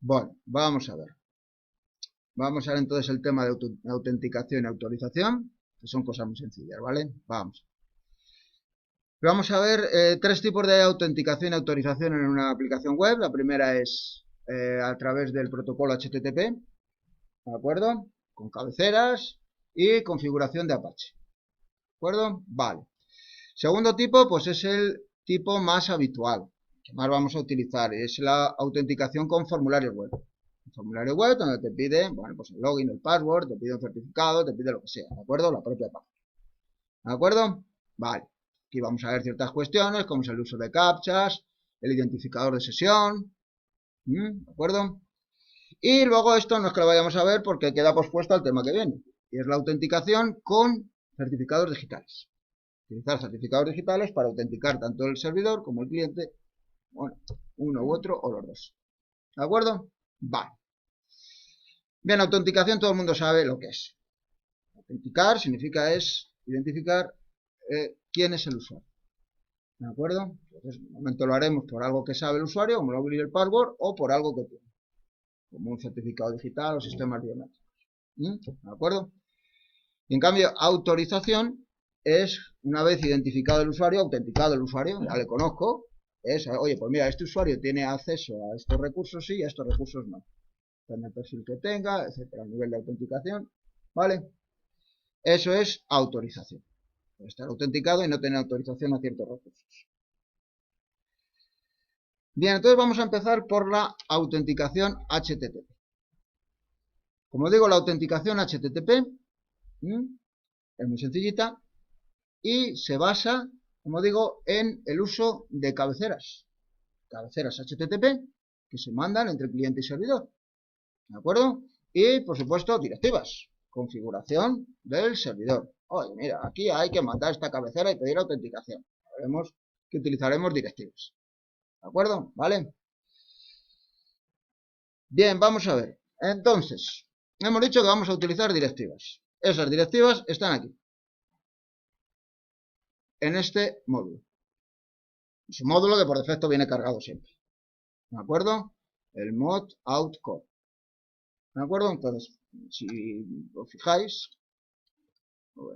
Bueno, vamos a ver. Vamos a ver entonces el tema de autenticación y autorización, que son cosas muy sencillas, ¿vale? Vamos. Vamos a ver tres tipos de autenticación y autorización en una aplicación web. La primera es a través del protocolo HTTP, ¿de acuerdo? Con cabeceras y configuración de Apache, ¿de acuerdo? Vale. Segundo tipo, pues es el tipo más habitual, que más vamos a utilizar, es la autenticación con formulario web. Un formulario web donde te pide, bueno, pues el login, el password, te pide un certificado, te pide lo que sea, ¿de acuerdo? La propia página, ¿de acuerdo? Vale. Aquí vamos a ver ciertas cuestiones, como es el uso de captchas, el identificador de sesión, ¿de acuerdo? Y luego esto no es que lo vayamos a ver porque queda pospuesto al tema que viene, y es la autenticación con certificados digitales. Utilizar certificados digitales para autenticar tanto el servidor como el cliente, bueno, uno u otro o los dos. ¿De acuerdo? Vale. Bien, autenticación todo el mundo sabe lo que es. Autenticar significa es identificar quién es el usuario. ¿De acuerdo? Entonces, en un momento lo haremos por algo que sabe el usuario, como login y el password, o por algo que tiene, como un certificado digital o sistemas biométricos. ¿De acuerdo? Y en cambio, autorización es, una vez identificado el usuario, autenticado el usuario, ya le conozco, es, oye, pues mira, este usuario tiene acceso a estos recursos sí y a estos recursos no. Depende del perfil que tenga, etcétera, a nivel de autenticación, ¿vale? Eso es autorización. Estar autenticado y no tener autorización a ciertos recursos. Bien, entonces vamos a empezar por la autenticación HTTP. Como digo, la autenticación HTTP es muy sencillita y se basa, como digo, en el uso de cabeceras. Cabeceras HTTP que se mandan entre cliente y servidor. ¿De acuerdo? Y, por supuesto, directivas. Configuración del servidor. Oye, mira, aquí hay que mandar esta cabecera y pedir autenticación. Veremos que utilizaremos directivas. ¿De acuerdo? ¿Vale? Bien, vamos a ver. Entonces, hemos dicho que vamos a utilizar directivas. Esas directivas están aquí. En este módulo. Es un módulo que por defecto viene cargado siempre. ¿De acuerdo? El mod out core. ¿De acuerdo? Entonces, si os fijáis, por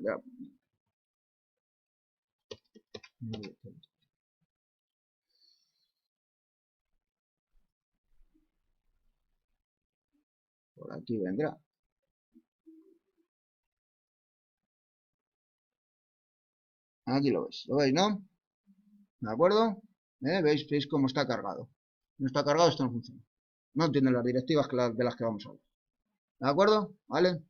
aquí vendrá. Aquí lo veis, ¿no? ¿De acuerdo? ¿Veis cómo está cargado? No está cargado, esto no funciona. No tiene las directivas de las que vamos a hablar. ¿De acuerdo? ¿Vale?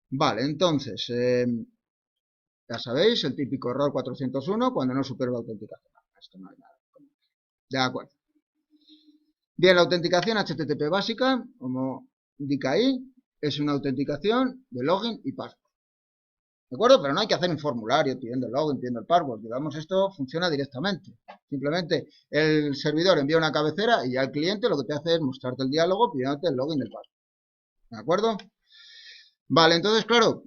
Vale, entonces, ya sabéis, el típico error 401 cuando no supera la autenticación. Esto no hay nada. De acuerdo. Bien, la autenticación HTTP básica, como indica ahí, es una autenticación de login y password. ¿De acuerdo? Pero no hay que hacer un formulario pidiendo el login, pidiendo el password. Digamos, esto funciona directamente. Simplemente el servidor envía una cabecera y ya el cliente lo que te hace es mostrarte el diálogo pidiéndote el login y el password. ¿De acuerdo? Vale, entonces, claro,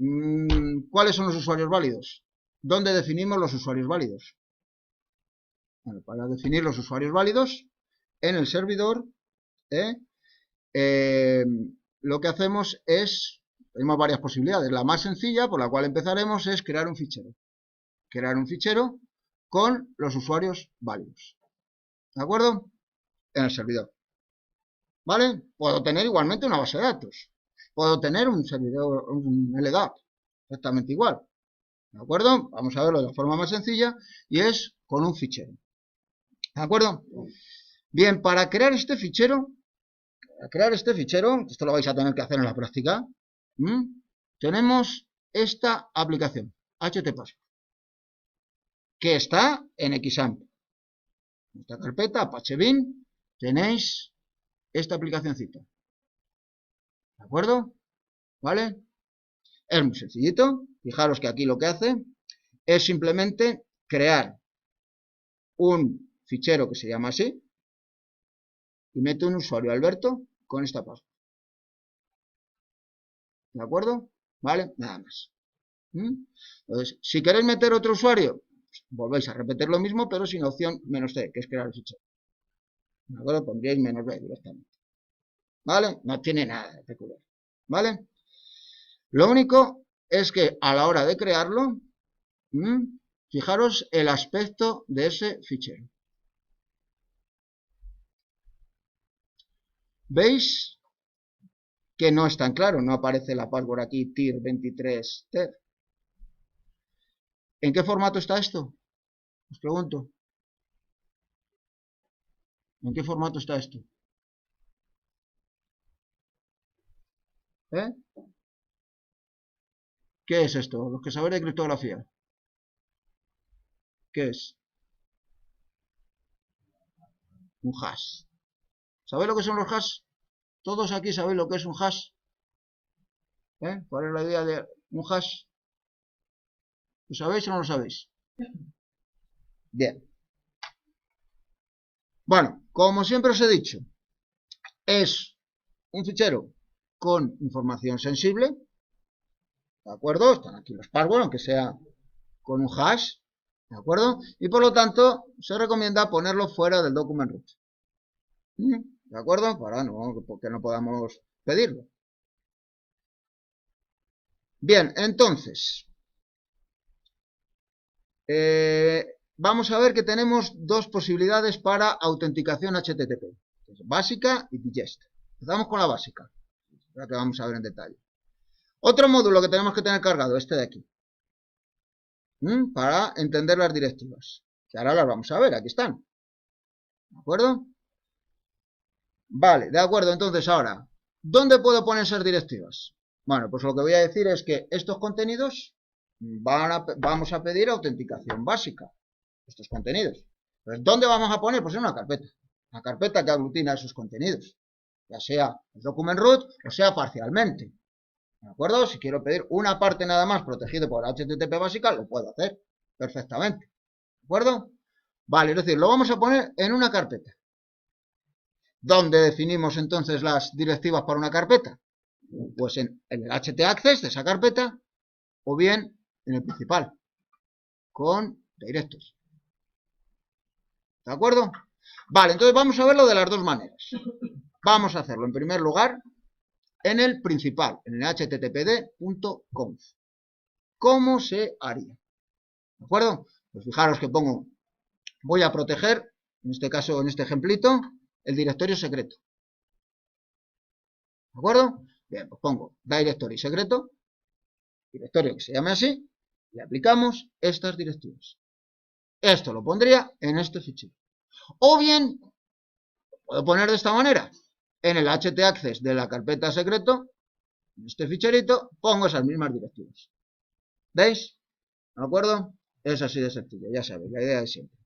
¿cuáles son los usuarios válidos? ¿Dónde definimos los usuarios válidos? Bueno, para definir los usuarios válidos, en el servidor, lo que hacemos es, tenemos varias posibilidades. La más sencilla, por la cual empezaremos, es crear un fichero. Crear un fichero con los usuarios válidos. ¿De acuerdo? En el servidor. ¿Vale? Puedo tener igualmente una base de datos. Puedo tener un servidor, un LDAP. Exactamente igual. ¿De acuerdo? Vamos a verlo de la forma más sencilla y es con un fichero. ¿De acuerdo? Bien, para crear este fichero, esto lo vais a tener que hacer en la práctica, tenemos esta aplicación, HTPassword, que está en Xampp. En esta carpeta, Apache Bin, tenéis esta aplicacióncita. ¿De acuerdo? ¿Vale? Es muy sencillito. Fijaros que aquí lo que hace es simplemente crear un fichero que se llama así y mete un usuario Alberto con esta password. ¿De acuerdo? ¿Vale? Nada más. Entonces, si queréis meter otro usuario, volvéis a repetir lo mismo, pero sin opción "-c", que es crear el fichero. ¿De acuerdo? Pondríais "-b" directamente. ¿Vale? No tiene nada de peculiar. ¿Vale? Lo único es que a la hora de crearlo, fijaros el aspecto de ese fichero. ¿Veis? Que no es tan claro, no aparece la password aquí, tir23ter. ¿En qué formato está esto? Os pregunto. ¿En qué formato está esto? ¿Eh? ¿Qué es esto? Los que sabéis de criptografía. ¿Qué es? Un hash. ¿Sabéis lo que son los hash? ¿Todos aquí sabéis lo que es un hash? ¿Cuál es la idea de un hash? ¿Lo sabéis o no lo sabéis? Bien. Bueno, como siempre os he dicho, es un fichero con información sensible. ¿De acuerdo? Están aquí los passwords, aunque sea con un hash. ¿De acuerdo? Y por lo tanto, se recomienda ponerlo fuera del document root. ¿De acuerdo? Para porque no podamos pedirlo. Bien, entonces, vamos a ver que tenemos dos posibilidades para autenticación HTTP. Básica y digest. Empezamos con la básica, la que vamos a ver en detalle. Otro módulo que tenemos que tener cargado, este de aquí, para entender las directivas, que ahora las vamos a ver, aquí están. ¿De acuerdo? Vale, de acuerdo, entonces ahora, ¿dónde puedo poner esas directivas? Bueno, pues lo que voy a decir es que estos contenidos vamos a pedir autenticación básica, estos contenidos. Entonces, ¿dónde vamos a poner? Pues en una carpeta que aglutina esos contenidos, ya sea el document root o sea parcialmente. ¿De acuerdo? Si quiero pedir una parte nada más protegido por HTTP básica, lo puedo hacer perfectamente. ¿De acuerdo? Vale, es decir, lo vamos a poner en una carpeta. ¿Dónde definimos entonces las directivas para una carpeta? Pues en el htaccess de esa carpeta o bien en el principal con directos. ¿De acuerdo? Vale, entonces vamos a verlo de las dos maneras. Vamos a hacerlo en primer lugar en el principal, en el httpd.conf. ¿Cómo se haría? ¿De acuerdo? Pues fijaros que voy a proteger, en este caso, en este ejemplito, el directorio secreto. ¿De acuerdo? Bien, pues pongo directory secreto, directorio que se llame así, le aplicamos estas directivas. Esto lo pondría en este fichero. O bien, puedo poner de esta manera, en el htaccess de la carpeta secreto, en este ficherito, pongo esas mismas directivas. ¿Veis? ¿De acuerdo? Es así de sencillo, ya sabéis, la idea es siempre.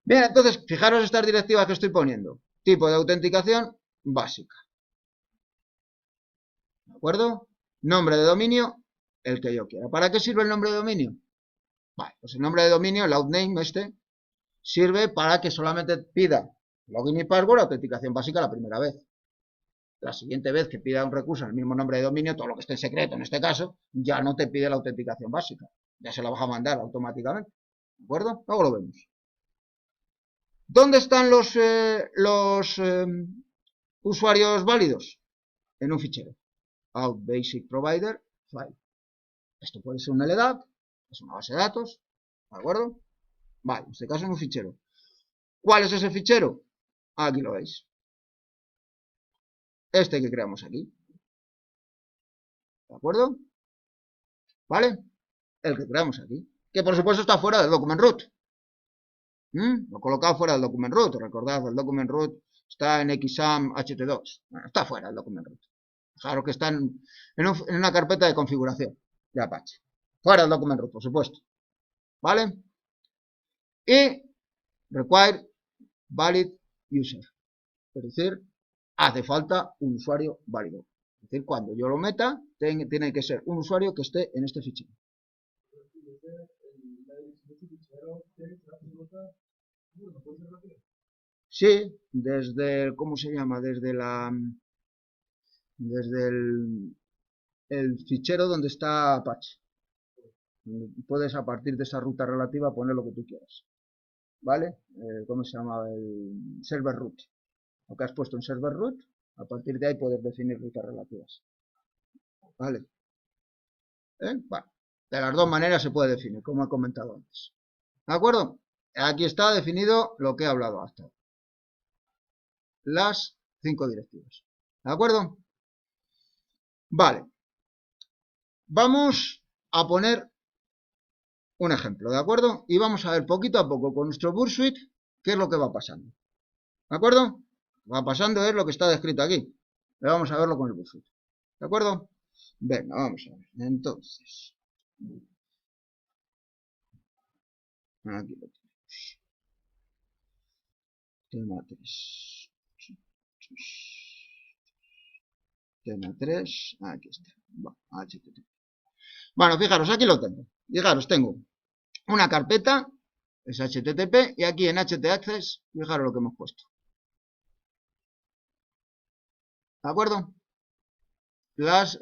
Bien, entonces, fijaros estas directivas que estoy poniendo. Tipo de autenticación básica. ¿De acuerdo? Nombre de dominio, el que yo quiera. ¿Para qué sirve el nombre de dominio? Vale, pues el nombre de dominio, el outname sirve para que solamente pida login y password, autenticación básica la primera vez. La siguiente vez que pida un recurso en el mismo nombre de dominio, todo lo que esté en secreto en este caso, ya no te pide la autenticación básica. Ya se la vas a mandar automáticamente. ¿De acuerdo? Luego lo vemos. ¿Dónde están los usuarios válidos? En un fichero. Out Basic Provider File. Esto puede ser un LDAP, es una base de datos, ¿de acuerdo? Vale, en este caso es un fichero. ¿Cuál es ese fichero? Aquí lo veis. Este que creamos aquí. ¿De acuerdo? ¿Vale? El que creamos aquí. Que por supuesto está fuera del document root. Lo he colocado fuera del document root. Recordad, el document root está en XAMPP ht2. Bueno, está fuera del document root. Fijaros que está en una carpeta de configuración de Apache. Fuera del document root, por supuesto. ¿Vale? Y require valid user. Es decir, hace falta un usuario válido. Es decir, cuando yo lo meta, tiene que ser un usuario que esté en este fichero. Sí, desde, ¿cómo se llama? Desde el el fichero donde está Apache. Puedes a partir de esa ruta relativa poner lo que tú quieras. ¿Vale? ¿Cómo se llama? El server root. Lo que has puesto en server root, a partir de ahí puedes definir rutas relativas. ¿Vale? Bueno, de las dos maneras se puede definir, como he comentado antes. ¿De acuerdo? Aquí está definido lo que he hablado hasta ahora. Las 5 directivas. ¿De acuerdo? Vale. Vamos a poner un ejemplo, ¿de acuerdo? Y vamos a ver poquito a poco con nuestro Burp Suite qué es lo que va pasando. ¿De acuerdo? Va pasando es lo que está descrito aquí. Pero vamos a verlo con el Burp Suite. ¿De acuerdo? Venga, vamos a ver. Entonces, aquí lo tenemos. Tema 3. Tema 3. Aquí está. HTTP. Bueno, fijaros, aquí lo tengo. Fijaros, tengo una carpeta, es HTTP, y aquí en htaccess, fijaros lo que hemos puesto. ¿De acuerdo? Las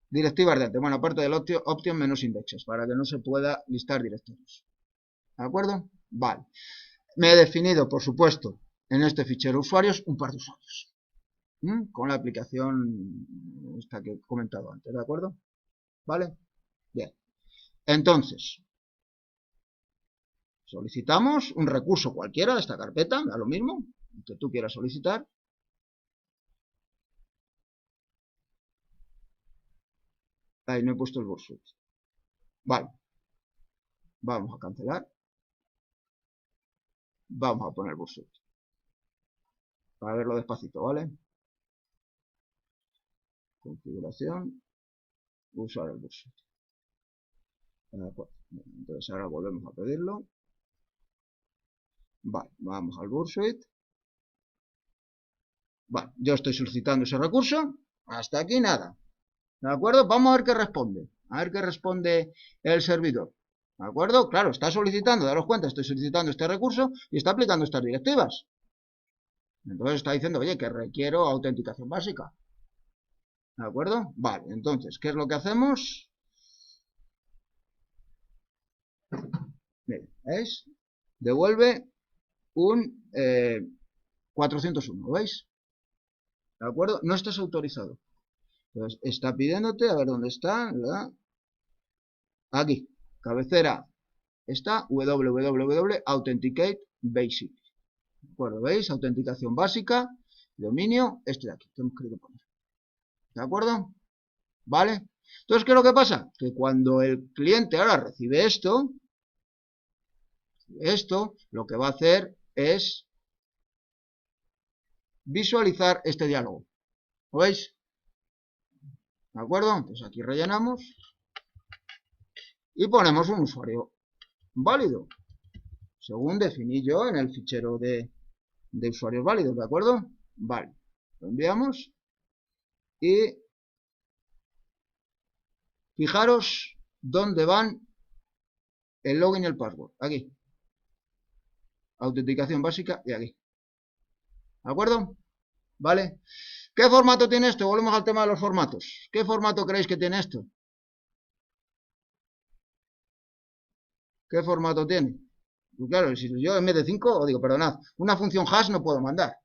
directivas de antes. Bueno, aparte del option menos indexes, para que no se pueda listar directorios. ¿De acuerdo? Vale. Me he definido, por supuesto, en este fichero usuarios, un par de usuarios. Con la aplicación esta que he comentado antes, ¿de acuerdo? ¿Vale? Bien. Entonces, solicitamos un recurso cualquiera de esta carpeta, da lo mismo, que tú quieras solicitar. Ahí no he puesto el Burp Suite. Vale. Vamos a cancelar. Vamos a poner Burp Suite. Para verlo despacito, ¿vale? Configuración. Usar el Burp Suite. Entonces ahora volvemos a pedirlo. Vale, vamos al Burp Suite. Vale, yo estoy solicitando ese recurso. Hasta aquí nada. ¿De acuerdo? Vamos a ver qué responde. A ver qué responde el servidor. ¿De acuerdo? Claro, está solicitando, daros cuenta, estoy solicitando este recurso y está aplicando estas directivas. Entonces está diciendo, oye, que requiero autenticación básica. ¿De acuerdo? Vale, entonces, ¿qué es lo que hacemos? Miren, ¿veis? Devuelve un 401, ¿veis? ¿De acuerdo? No estás autorizado. Entonces, está pidiéndote, a ver dónde está, ¿verdad? Aquí, cabecera, está www authenticate basic. ¿De acuerdo? ¿Veis? Autenticación básica, dominio, este de aquí, que hemos querido poner. ¿De acuerdo? ¿Vale? Entonces, ¿qué es lo que pasa? Que cuando el cliente ahora recibe esto, lo que va a hacer es visualizar este diálogo. ¿Lo veis? ¿De acuerdo? Entonces aquí rellenamos y ponemos un usuario válido, según definí yo en el fichero de usuarios válidos, ¿de acuerdo? Vale, lo enviamos y fijaros dónde van el login y el password, aquí, autenticación básica y aquí, ¿de acuerdo? ¿Vale? ¿Qué formato tiene esto? Volvemos al tema de los formatos. ¿Qué formato creéis que tiene esto? ¿Qué formato tiene? Pues claro, si yo en vez de 5, os digo, perdonad, una función hash no puedo mandar.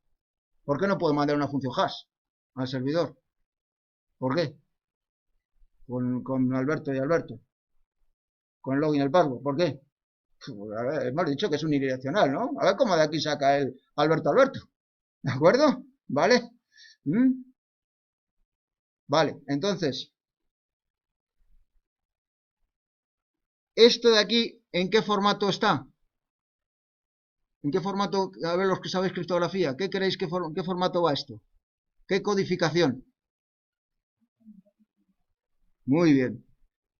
¿Por qué no puedo mandar una función hash al servidor? ¿Por qué? Con Alberto y Alberto. Con el login y el password. ¿Por qué? Pues, a ver, hemos dicho que es unidireccional, ¿no? A ver cómo de aquí saca el Alberto. ¿De acuerdo? ¿Vale? Vale, entonces, esto de aquí, ¿en qué formato está? ¿En qué formato? A ver, los que sabéis criptografía, ¿qué creéis qué formato va esto? ¿Qué codificación? Muy bien.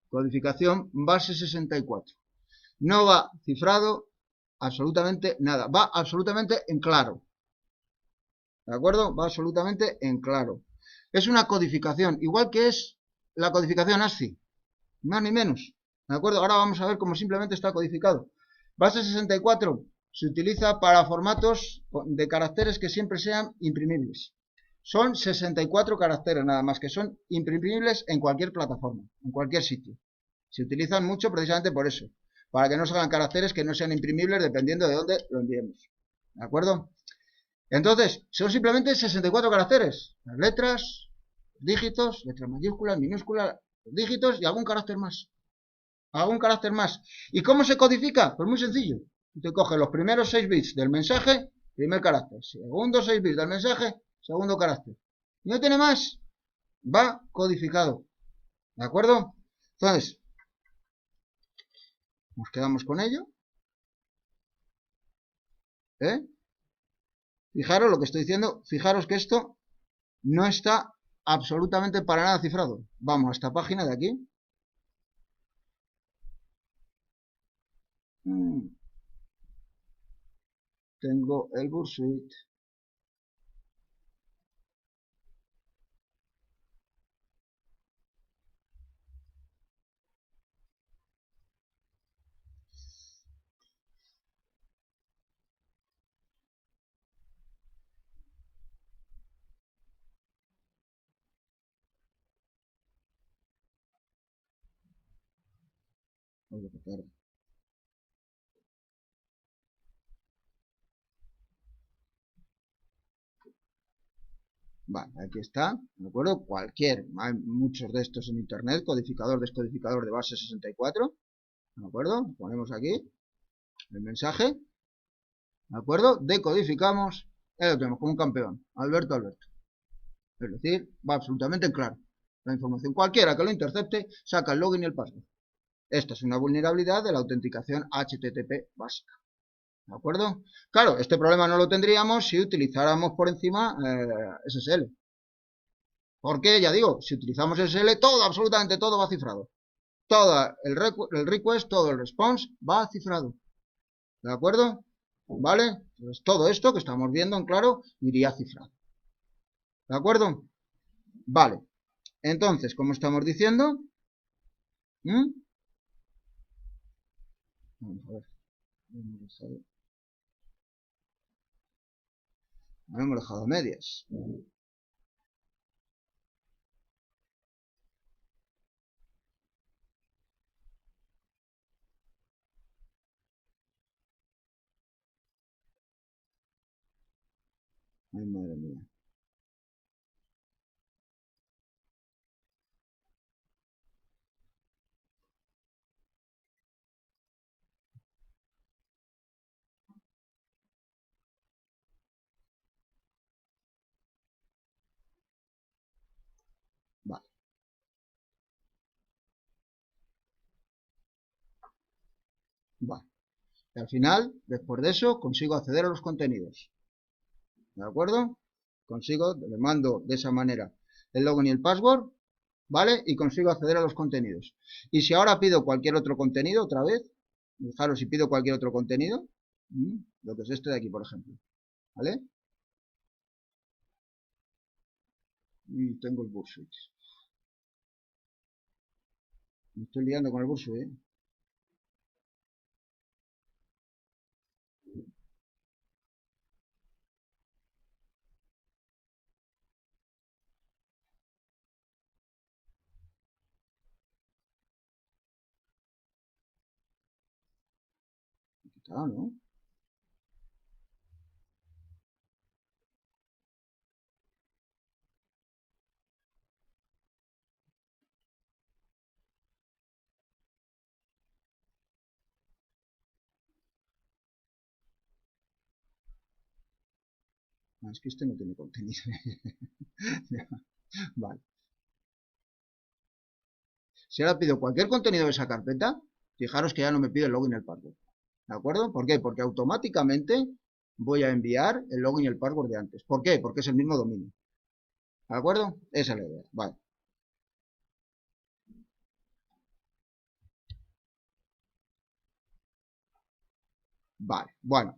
Codificación base 64. No va cifrado absolutamente nada. Va absolutamente en claro. ¿De acuerdo? Va absolutamente en claro. Es una codificación, igual que es la codificación ASCII. Más ni menos. ¿De acuerdo? Ahora vamos a ver cómo simplemente está codificado. Base 64 se utiliza para formatos de caracteres que siempre sean imprimibles. Son 64 caracteres nada más, que son imprimibles en cualquier plataforma, en cualquier sitio. Se utilizan mucho precisamente por eso, para que no salgan caracteres que no sean imprimibles dependiendo de dónde lo enviemos. ¿De acuerdo? Entonces, son simplemente 64 caracteres. Las letras, dígitos, letras mayúsculas, minúsculas, dígitos y algún carácter más. Algún carácter más. ¿Y cómo se codifica? Pues muy sencillo. Usted coge los primeros 6 bits del mensaje, primer carácter. Segundo 6 bits del mensaje, segundo carácter. Y no tiene más. Va codificado. ¿De acuerdo? Entonces, nos quedamos con ello. Fijaros lo que estoy diciendo. Fijaros que esto no está absolutamente para nada cifrado. Vamos a esta página de aquí. Tengo el Bursuit. Vale, aquí está, ¿de acuerdo? Hay muchos de estos en internet, codificador, descodificador de base 64, ¿de acuerdo? Ponemos aquí el mensaje, ¿de acuerdo? Decodificamos, y lo tenemos como un campeón, Alberto. Es decir, va absolutamente en claro. La información, cualquiera que lo intercepte, saca el login y el password. Esta es una vulnerabilidad de la autenticación HTTP básica. ¿De acuerdo? Claro, este problema no lo tendríamos si utilizáramos por encima SSL. Porque, ya digo, si utilizamos SSL, todo, absolutamente todo va cifrado. Todo el request, todo el response va cifrado. ¿De acuerdo? ¿Vale? Entonces, todo esto que estamos viendo en claro iría cifrado. ¿De acuerdo? Vale. Entonces, como estamos diciendo, vamos a ver. No hemos dejado medias. Ay, madre mía. Vale. Vale. Y al final, después de eso, consigo acceder a los contenidos. ¿De acuerdo? Consigo, le mando de esa manera el login y el password, ¿vale? Y consigo acceder a los contenidos. Y si ahora pido cualquier otro contenido, otra vez, fijaros si pido cualquier otro contenido, lo que es este de aquí, por ejemplo, ¿vale? Y tengo el Bursuit. Me estoy liando con el Bursuit, ¿eh? ¿No? Ah, es que este no tiene contenido. Vale. Si ahora pido cualquier contenido de esa carpeta, fijaros que ya no me pide el login y el password. ¿De acuerdo? ¿Por qué? Porque automáticamente voy a enviar el login y el password de antes. ¿Por qué? Porque es el mismo dominio. ¿De acuerdo? Esa es la idea. Vale. Vale. Bueno.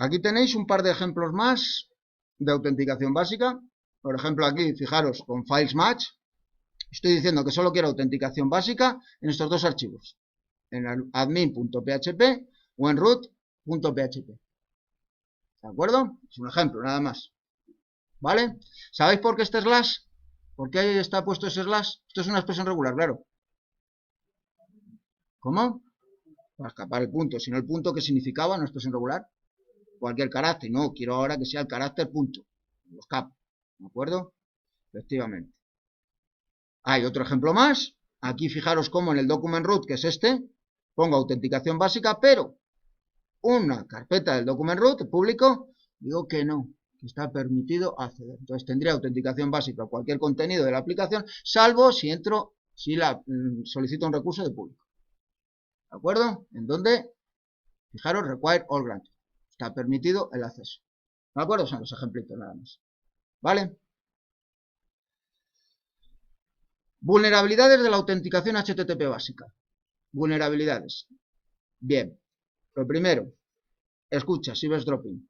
Aquí tenéis un par de ejemplos más de autenticación básica. Por ejemplo, aquí, fijaros, con Files Match, estoy diciendo que solo quiero autenticación básica en estos dos archivos. En admin.php o en root.php. ¿De acuerdo? Es un ejemplo, nada más. ¿vale? ¿Sabéis por qué este slash? ¿Por qué ahí está puesto ese slash? Esto es una expresión regular, claro. ¿Cómo? Para escapar el punto. Si no, el punto, ¿qué significaba una expresión regular? Cualquier carácter. No, quiero ahora que sea el carácter punto. Lo escapo. ¿De acuerdo? Efectivamente. Hay otro ejemplo más. Aquí fijaros cómo en el document root, que es este, pongo autenticación básica, pero una carpeta del document root público, digo que no, que está permitido acceder. Entonces tendría autenticación básica a cualquier contenido de la aplicación, salvo si entro, si solicito un recurso de público. ¿De acuerdo? En donde, fijaros, require all grant. Está permitido el acceso. ¿De acuerdo? Son los ejemplitos nada más. ¿Vale? Vulnerabilidades de la autenticación HTTP básica. Vulnerabilidades. Bien. Lo primero, escucha, si ves dropping.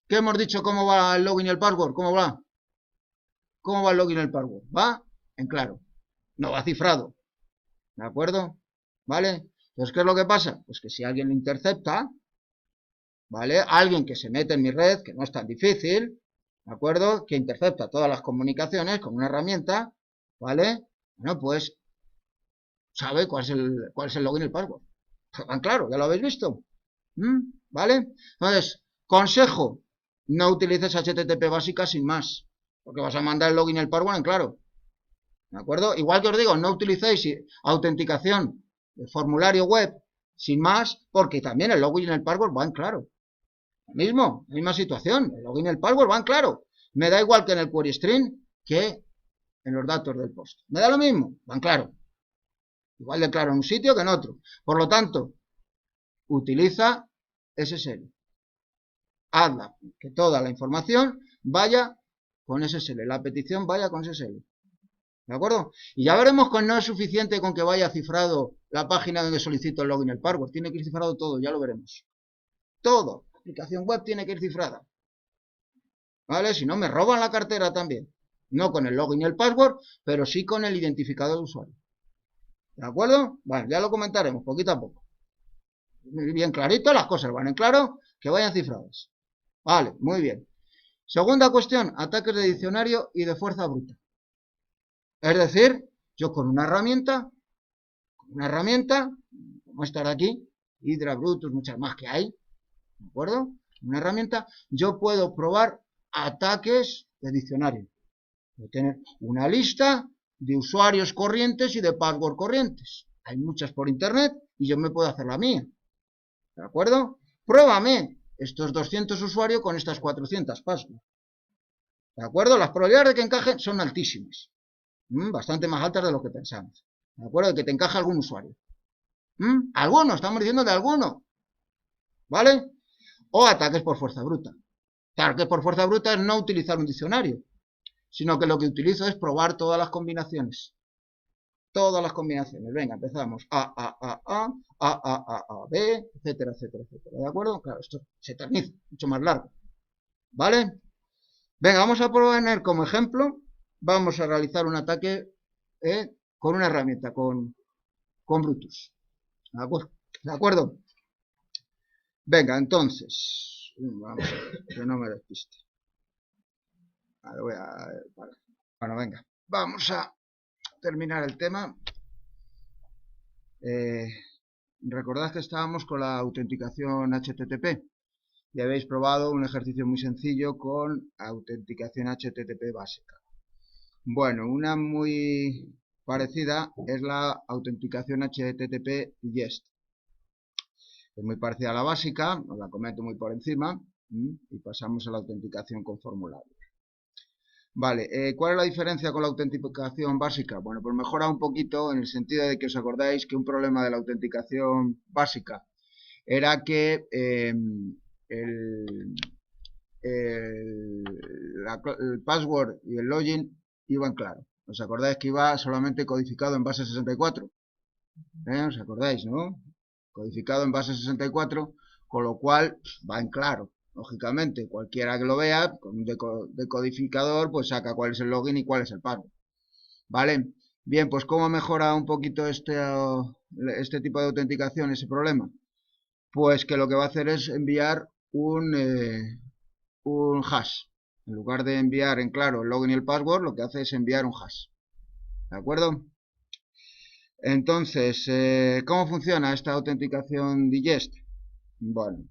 ¿Qué hemos dicho? ¿Cómo va el login y el password? ¿Cómo va? ¿Cómo va el login y el password? Va en claro. No va cifrado. ¿De acuerdo? ¿Vale? Entonces, ¿qué es lo que pasa? Pues que si alguien lo intercepta, ¿vale? Alguien que se mete en mi red, que no es tan difícil, ¿de acuerdo? Que intercepta todas las comunicaciones con una herramienta, ¿vale? Bueno, pues sabe cuál es el login y el password. Tan claro, ya lo habéis visto. ¿Vale? Entonces, consejo, no utilices HTTP básica sin más, porque vas a mandar el login y el password en claro. ¿De acuerdo? Igual que os digo, no utilicéis autenticación de formulario web sin más, porque también el login y el password van claro. Misma situación, el login y el password van claro. Me da igual que en el query string que en los datos del post. Me da lo mismo, van claro. Igual de claro en un sitio que en otro. Por lo tanto, utiliza SSL. Hazla que toda la información vaya con SSL. La petición vaya con SSL. ¿De acuerdo? Y ya veremos que no es suficiente con que vaya cifrado la página donde solicito el login y el password. Tiene que ir cifrado todo, ya lo veremos. Todo. La aplicación web tiene que ir cifrada. ¿Vale? Si no, me roban la cartera también. No con el login y el password, pero sí con el identificador de usuario. ¿De acuerdo? Bueno, ya lo comentaremos poquito a poco. Bien clarito, las cosas van en claro, que vayan cifradas. Vale, muy bien. Segunda cuestión, ataques de diccionario y de fuerza bruta. Es decir, yo con una herramienta, como esta de aquí, Hydra, Brutus, muchas más que hay, ¿de acuerdo? Una herramienta, yo puedo probar ataques de diccionario. Voy a tener una lista de usuarios corrientes y de password corrientes. Hay muchas por internet y yo me puedo hacer la mía. ¿De acuerdo? Pruébame estos 200 usuarios con estas 400 passwords. ¿De acuerdo? Las probabilidades de que encajen son altísimas. Bastante más altas de lo que pensamos. ¿De acuerdo? De que te encaje algún usuario. Alguno, estamos diciendo de alguno. ¿Vale? O ataques por fuerza bruta. Ataques por fuerza bruta es no utilizar un diccionario, sino que lo que utilizo es probar todas las combinaciones. Todas las combinaciones. Venga, empezamos. A, B, etcétera, etcétera, etcétera. ¿De acuerdo? Claro, esto se eterniza, mucho más largo. ¿Vale? Venga, vamos a poner como ejemplo, vamos a realizar un ataque con una herramienta, con Brutus. ¿De acuerdo? Venga, entonces, vamos a ver, que no me despiste. Vale, vale. Bueno, venga, vamos a terminar el tema. Recordad que estábamos con la autenticación HTTP y habéis probado un ejercicio muy sencillo con autenticación HTTP básica. Bueno, una muy parecida es la autenticación HTTP YEST. Es muy parecida a la básica, os la comento muy por encima y pasamos a la autenticación con formulario. Vale, ¿cuál es la diferencia con la autenticación básica? Bueno, pues mejora un poquito en el sentido de que os acordáis que un problema de la autenticación básica era que el password y el login iban claro. ¿Os acordáis que iba solamente codificado en base 64? ¿Os acordáis, no? Codificado en base 64, con lo cual va en claro. Lógicamente, cualquiera que lo vea, con un decodificador, pues saca cuál es el login y cuál es el password. ¿Vale? Bien, pues ¿cómo mejora un poquito este tipo de autenticación, ese problema? Pues que lo que va a hacer es enviar un hash. En lugar de enviar en claro el login y el password, lo que hace es enviar un hash. ¿De acuerdo? Entonces, ¿cómo funciona esta autenticación digest? Bueno,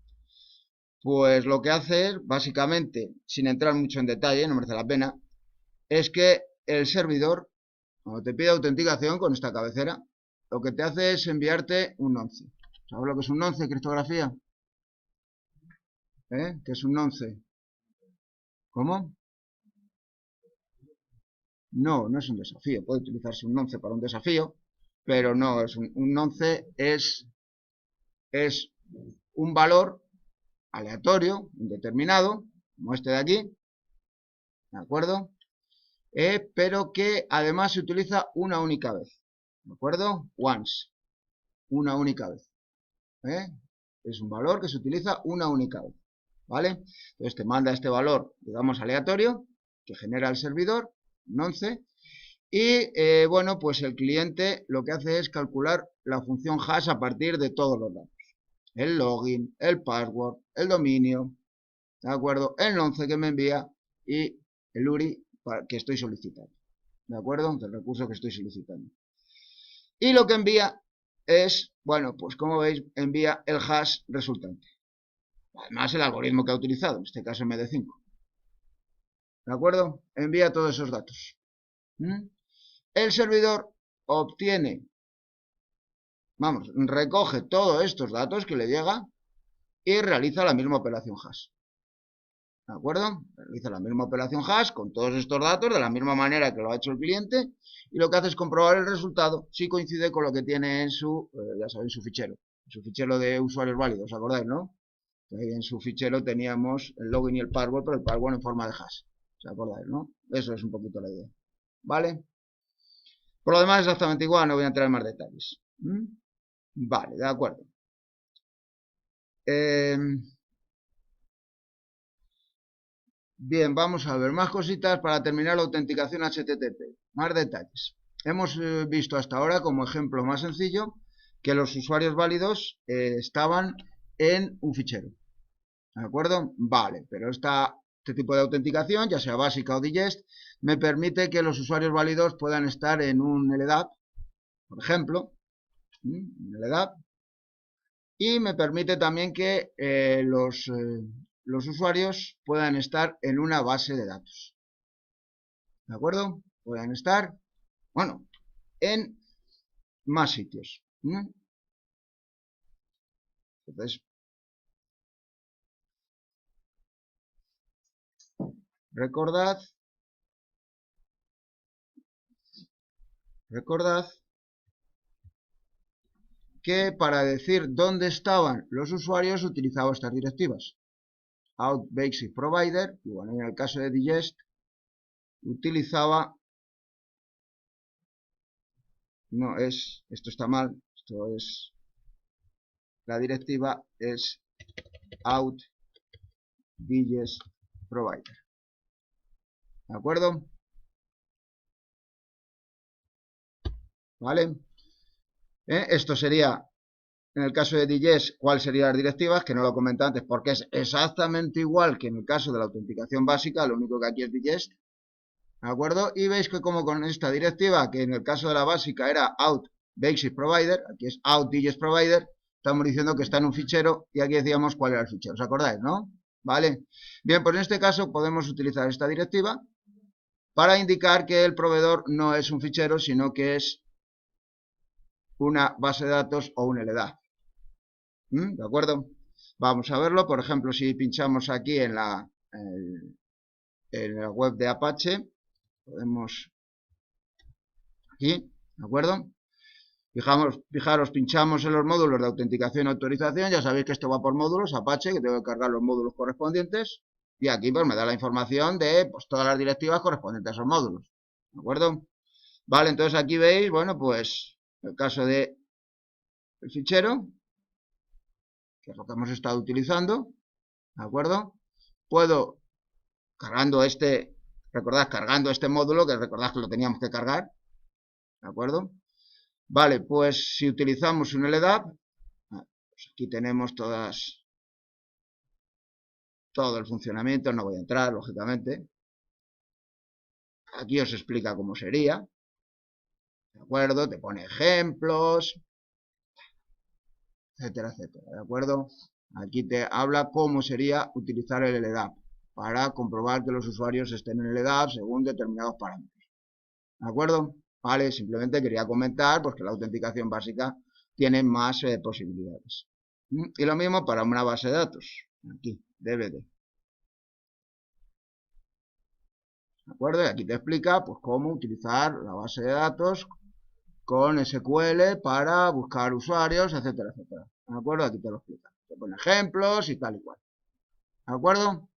pues lo que hace es, básicamente, sin entrar mucho en detalle, no merece la pena, es que el servidor, cuando te pide autenticación con esta cabecera, lo que te hace es enviarte un nonce. ¿Sabes lo que es un nonce, criptografía? ¿Qué es un nonce? ¿Cómo? No, no es un desafío. Puede utilizarse un nonce para un desafío, pero no, es un nonce es un valor aleatorio, indeterminado, como este de aquí, ¿de acuerdo? Pero que además se utiliza una única vez, ¿de acuerdo? Once, una única vez. Es un valor que se utiliza una única vez, ¿vale? Entonces te manda este valor, digamos, aleatorio, que genera el servidor, un 11, y bueno, pues el cliente lo que hace es calcular la función hash a partir de todos los datos. El login, el password, el dominio, ¿de acuerdo? El 11 que me envía y el URI que estoy solicitando, ¿de acuerdo? Del recurso que estoy solicitando. Y lo que envía es, bueno, pues como veis, envía el hash resultante. Además, el algoritmo que ha utilizado, en este caso MD5. ¿De acuerdo? Envía todos esos datos. El servidor obtiene, vamos, recoge todos estos datos que le llega y realiza la misma operación hash. ¿De acuerdo? Realiza la misma operación hash con todos estos datos de la misma manera que lo ha hecho el cliente y lo que hace es comprobar el resultado si coincide con lo que tiene en su, ya sabéis, su fichero de usuarios válidos, ¿os acordáis, no? En su fichero teníamos el login y el password, pero el password en forma de hash, ¿os acordáis, no? Eso es un poquito la idea, ¿vale? Por lo demás exactamente igual, no voy a entrar en más detalles. Vale, de acuerdo. Bien, vamos a ver más cositas para terminar la autenticación HTTP. Más detalles. Hemos visto hasta ahora, como ejemplo más sencillo, que los usuarios válidos estaban en un fichero. ¿De acuerdo? Vale, pero este tipo de autenticación, ya sea básica o digest, me permite que los usuarios válidos puedan estar en un LDAP, por ejemplo, un LDAP, y me permite también que los usuarios puedan estar en una base de datos. ¿De acuerdo? Puedan estar, bueno, en más sitios. Entonces, recordad que para decir dónde estaban los usuarios utilizaba estas directivas. Out basic provider, y bueno, en el caso de digest utilizaba, no es, esto está mal, esto es, la directiva es out digest provider. ¿De acuerdo? ¿Vale? Esto sería, en el caso de digest, cuáles serían las directivas, que no lo comenté antes, porque es exactamente igual que en el caso de la autenticación básica, lo único que aquí es digest. ¿De acuerdo? Y veis que como con esta directiva, que en el caso de la básica era out basic provider, aquí es out digest provider, estamos diciendo que está en un fichero y aquí decíamos cuál era el fichero. ¿Os acordáis, no? ¿Vale? Bien, pues en este caso podemos utilizar esta directiva para indicar que el proveedor no es un fichero, sino que es una base de datos o un LDAP. ¿De acuerdo? Vamos a verlo, por ejemplo, si pinchamos aquí en la web de Apache, podemos aquí, ¿de acuerdo? Fijaros, pinchamos en los módulos de autenticación y autorización, ya sabéis que esto va por módulos, Apache, que tengo que cargar los módulos correspondientes, y aquí pues me da la información de pues, todas las directivas correspondientes a esos módulos, ¿de acuerdo? Vale, entonces aquí veis, bueno, pues el caso de el fichero, que es lo que hemos estado utilizando, ¿de acuerdo? Puedo, cargando este módulo, que recordad que lo teníamos que cargar, ¿de acuerdo? Vale, pues si utilizamos un LDAP, pues aquí tenemos todas todo el funcionamiento, no voy a entrar, lógicamente. Aquí os explica cómo sería. ¿De acuerdo? Te pone ejemplos, etcétera, etcétera. ¿De acuerdo? Aquí te habla cómo sería utilizar el LDAP para comprobar que los usuarios estén en el LDAP según determinados parámetros. ¿De acuerdo? Vale, simplemente quería comentar porque la autenticación básica tiene más posibilidades. Y lo mismo para una base de datos. Aquí, DVD. ¿De acuerdo? Y aquí te explica pues cómo utilizar la base de datos con SQL para buscar usuarios, etcétera, etcétera. ¿De acuerdo? Aquí te lo explica. Te pone ejemplos y tal y cual. ¿De acuerdo?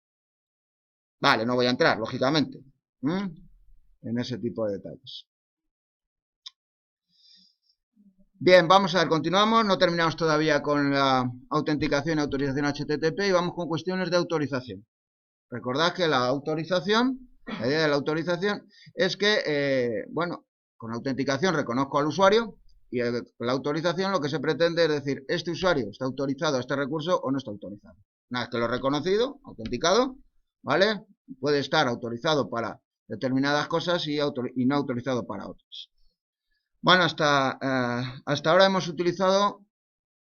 Vale, no voy a entrar, lógicamente, en ese tipo de detalles. Bien, vamos a ver, continuamos. No terminamos todavía con la autenticación y autorización HTTP y vamos con cuestiones de autorización. Recordad que la autorización, la idea de la autorización es que, bueno, con autenticación reconozco al usuario y con la autorización lo que se pretende es decir, este usuario está autorizado a este recurso o no está autorizado. Una vez que lo he reconocido, autenticado, ¿vale? Puede estar autorizado para determinadas cosas y no autorizado para otras. Bueno, hasta ahora hemos utilizado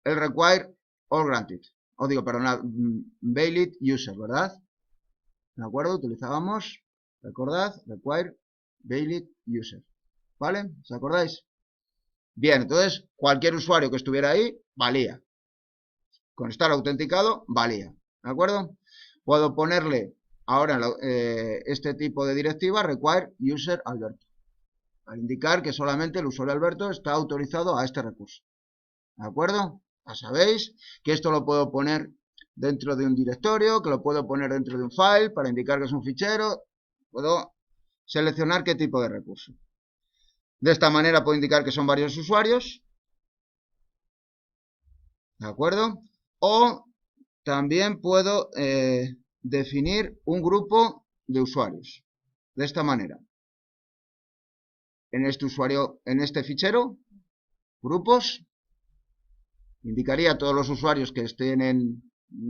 el require or granted. Os digo, perdón, valid user, ¿verdad? ¿De acuerdo? Utilizábamos, recordad, require valid user. ¿Vale? ¿Os acordáis? Bien, entonces cualquier usuario que estuviera ahí, valía. Con estar autenticado, valía. ¿De acuerdo? Puedo ponerle ahora este tipo de directiva, require user Alberto, para indicar que solamente el usuario Alberto está autorizado a este recurso. ¿De acuerdo? Ya sabéis que esto lo puedo poner dentro de un directorio, que lo puedo poner dentro de un file para indicar que es un fichero. Puedo seleccionar qué tipo de recurso. De esta manera puedo indicar que son varios usuarios. ¿De acuerdo? O también puedo definir un grupo de usuarios. De esta manera. En este fichero, grupos, indicaría todos los usuarios que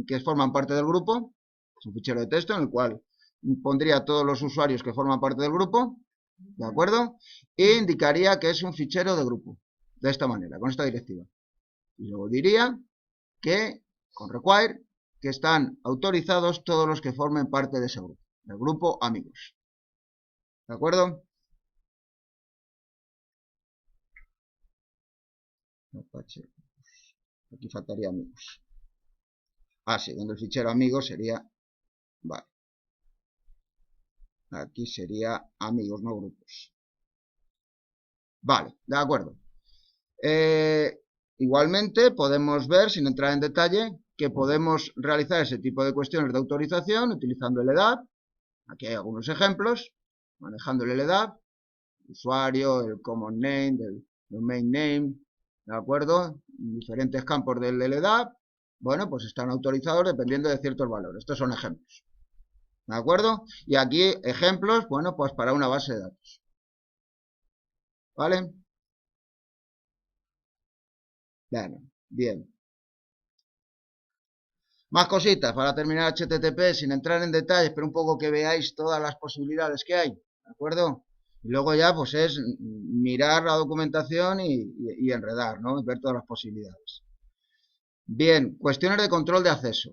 que forman parte del grupo. Es un fichero de texto en el cual pondría todos los usuarios que forman parte del grupo, ¿de acuerdo? E indicaría que es un fichero de grupo, de esta manera, con esta directiva. Y luego diría que, con require, que están autorizados todos los que formen parte de ese grupo, del grupo amigos. ¿De acuerdo? Aquí faltaría amigos. Ah, sí, donde el fichero amigos sería... Vale. Aquí sería amigos, no grupos. Vale, de acuerdo. Igualmente podemos ver, sin entrar en detalle, que podemos realizar ese tipo de cuestiones de autorización utilizando el LDAP. Aquí hay algunos ejemplos, manejando el LDAP, usuario, el common name, el domain name, ¿de acuerdo? Diferentes campos del LDAP, bueno, pues están autorizados dependiendo de ciertos valores. Estos son ejemplos, ¿de acuerdo? Y aquí ejemplos, bueno, pues para una base de datos, ¿vale? Bueno, bien. Más cositas para terminar HTTP sin entrar en detalles, pero un poco que veáis todas las posibilidades que hay, ¿de acuerdo? Y luego ya pues es mirar la documentación y enredar, ¿no? Y ver todas las posibilidades. Bien, cuestiones de control de acceso.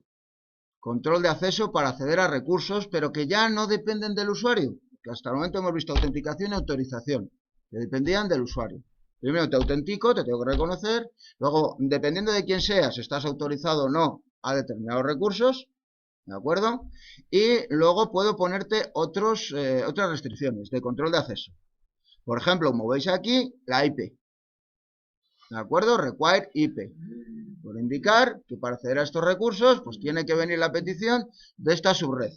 Control de acceso para acceder a recursos, pero que ya no dependen del usuario. Que hasta el momento hemos visto autenticación y autorización, que dependían del usuario. Primero te autentico, te tengo que reconocer. Luego, dependiendo de quién seas, si estás autorizado o no a determinados recursos, ¿de acuerdo? Y luego puedo ponerte otras restricciones de control de acceso. Por ejemplo, como veis aquí, la IP. ¿De acuerdo? Require IP. Por indicar que para acceder a estos recursos, pues tiene que venir la petición de esta subred.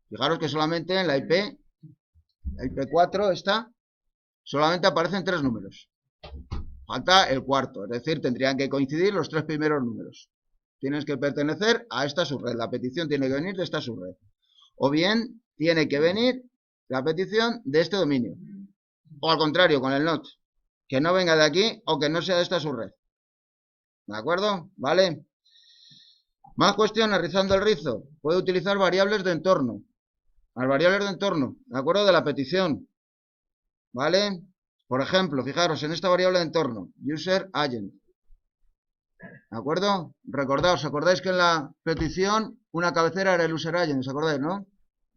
Fijaros que solamente en la IP4 esta, solamente aparecen 3 números. Falta el cuarto, es decir, tendrían que coincidir los 3 primeros números. Tienes que pertenecer a esta subred. La petición tiene que venir de esta subred. O bien, tiene que venir la petición de este dominio. O al contrario, con el not. Que no venga de aquí o que no sea de esta subred. ¿De acuerdo? ¿Vale? Más cuestiones, rizando el rizo. Puede utilizar variables de entorno. Las variables de entorno, ¿de acuerdo? De la petición. ¿Vale? Por ejemplo, fijaros en esta variable de entorno, user agent. ¿De acuerdo? Recordad, ¿os acordáis que en la petición una cabecera era el user agent? ¿Os acordáis, no?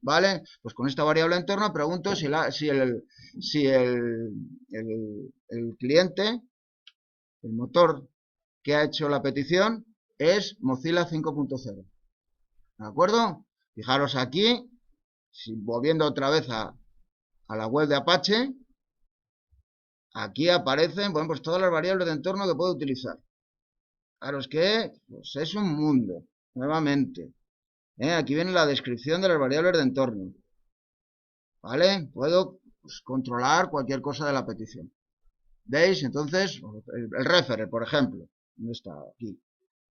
¿Vale? Pues con esta variable de entorno pregunto si el cliente, el motor que ha hecho la petición es Mozilla 5.0. ¿De acuerdo? Fijaros aquí, volviendo otra vez a la web de Apache, aquí aparecen, bueno, pues todas las variables de entorno que puedo utilizar. Fijaros que pues es un mundo, nuevamente. Aquí viene la descripción de las variables de entorno. ¿Vale? Puedo pues, controlar cualquier cosa de la petición. ¿Veis? Entonces, el referer, por ejemplo. ¿Dónde está? Aquí.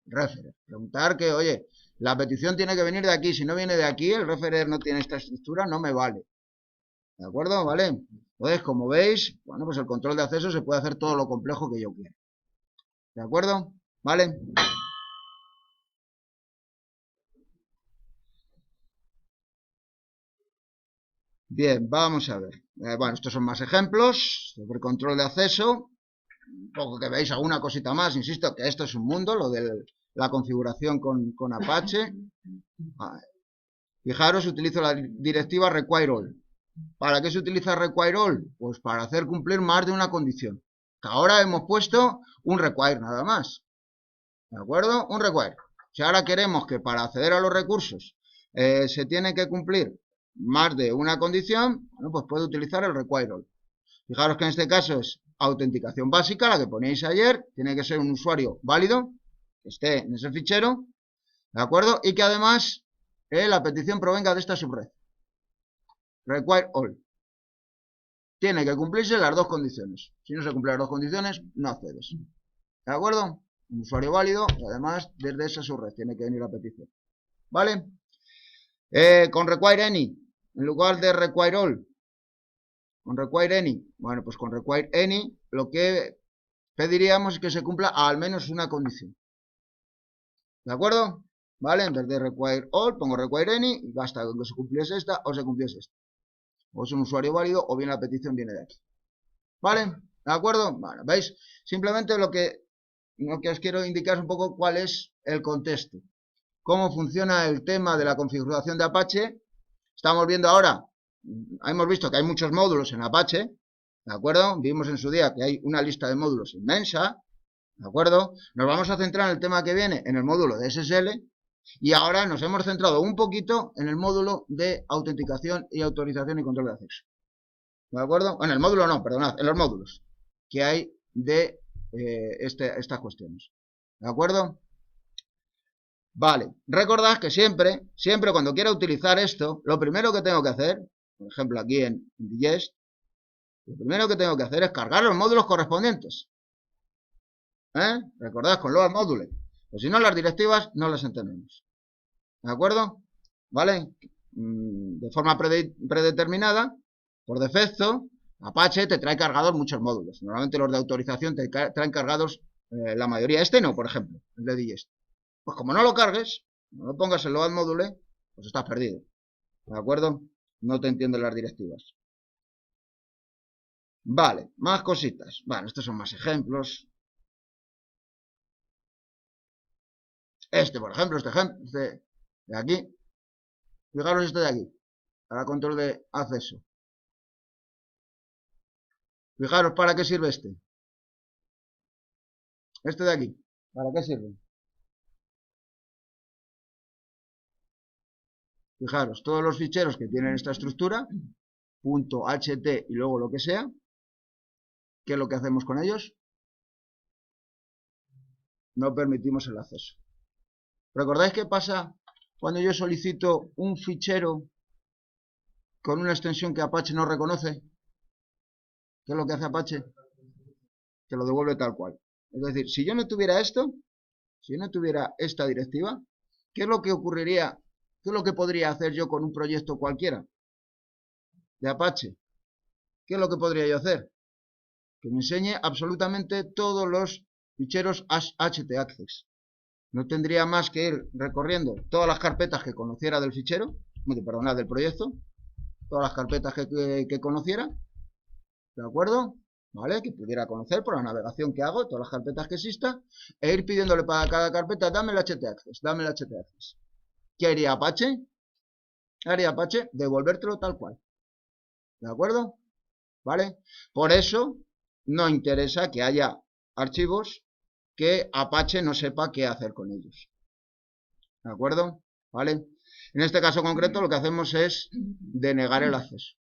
Referer. Preguntar que, oye, la petición tiene que venir de aquí. Si no viene de aquí, el referer no tiene esta estructura, no me vale. ¿De acuerdo? ¿Vale? Entonces, como veis, bueno, pues el control de acceso se puede hacer todo lo complejo que yo quiera. ¿De acuerdo? ¿Vale? Bien, vamos a ver. Bueno, estos son más ejemplos sobre control de acceso. Un poco que veáis alguna cosita más. Insisto que esto es un mundo, lo de la configuración con Apache. Vale. Fijaros, utilizo la directiva require all. ¿Para qué se utiliza require all? Pues para hacer cumplir más de una condición. Que ahora hemos puesto un require nada más. ¿De acuerdo? Un require. Si ahora queremos que para acceder a los recursos se tiene que cumplir más de una condición, bueno, pues puede utilizar el require all. Fijaros que en este caso es autenticación básica, la que poníais ayer, tiene que ser un usuario válido, que esté en ese fichero, ¿de acuerdo? Y que además la petición provenga de esta subred. Require all. Tiene que cumplirse las dos condiciones. Si no se cumplen las dos condiciones, no accedes. ¿De acuerdo? Un usuario válido y además desde esa subred tiene que venir la petición. ¿Vale? Con require any, en lugar de require all. Con require any. Bueno, pues con require any lo que pediríamos es que se cumpla al menos una condición. ¿De acuerdo? ¿Vale? En vez de require all, pongo require any y basta con que se cumpliese esta o se cumpliese esta. O es un usuario válido o bien la petición viene de aquí. ¿Vale? ¿De acuerdo? Bueno, ¿veis? Simplemente lo que os quiero indicar es un poco cuál es el contexto. Cómo funciona el tema de la configuración de Apache. Estamos viendo ahora, hemos visto que hay muchos módulos en Apache, ¿de acuerdo? Vimos en su día que hay una lista de módulos inmensa, ¿de acuerdo? Nos vamos a centrar en el tema que viene en el módulo de SSL y ahora nos hemos centrado un poquito en el módulo de autenticación y autorización y control de acceso. ¿De acuerdo? En el módulo no, perdonad, en los módulos que hay de estas cuestiones. ¿De acuerdo? Vale, recordad que siempre cuando quiera utilizar esto, lo primero que tengo que hacer, por ejemplo aquí en Digest, lo primero que tengo que hacer es cargar los módulos correspondientes. Recordad con load module. Pues si no, las directivas no las entendemos. ¿De acuerdo? ¿Vale? De forma predeterminada, por defecto, Apache te trae cargados muchos módulos. Normalmente los de autorización te traen cargados la mayoría. Este no, por ejemplo, el de Digest. Pues como no lo cargues, no lo pongas en load module, pues estás perdido. ¿De acuerdo? No te entienden las directivas. Vale, más cositas. Bueno, estos son más ejemplos. Este, por ejemplo, este de aquí. Fijaros este de aquí. Para control de acceso. Fijaros para qué sirve este. Este de aquí. ¿Para qué sirve? Fijaros, todos los ficheros que tienen esta estructura, .ht y luego lo que sea, ¿qué es lo que hacemos con ellos? No permitimos el acceso. ¿Recordáis qué pasa cuando yo solicito un fichero con una extensión que Apache no reconoce? ¿Qué es lo que hace Apache? Que lo devuelve tal cual. Es decir, si yo no tuviera esto, si yo no tuviera esta directiva, ¿qué es lo que ocurriría? ¿Qué es lo que podría hacer yo con un proyecto cualquiera de Apache? ¿Qué es lo que podría yo hacer? Que me enseñe absolutamente todos los ficheros htaccess. No tendría más que ir recorriendo todas las carpetas que conociera del fichero, perdón, del proyecto, todas las carpetas que conociera, ¿de acuerdo? ¿Vale? Que pudiera conocer por la navegación que hago, todas las carpetas que exista, e ir pidiéndole para cada carpeta, dame el htaccess, dame el htaccess. ¿Qué haría Apache? Haría Apache devolvértelo tal cual. ¿De acuerdo? ¿Vale? Por eso no interesa que haya archivos que Apache no sepa qué hacer con ellos. ¿De acuerdo? ¿Vale? En este caso concreto lo que hacemos es denegar el acceso.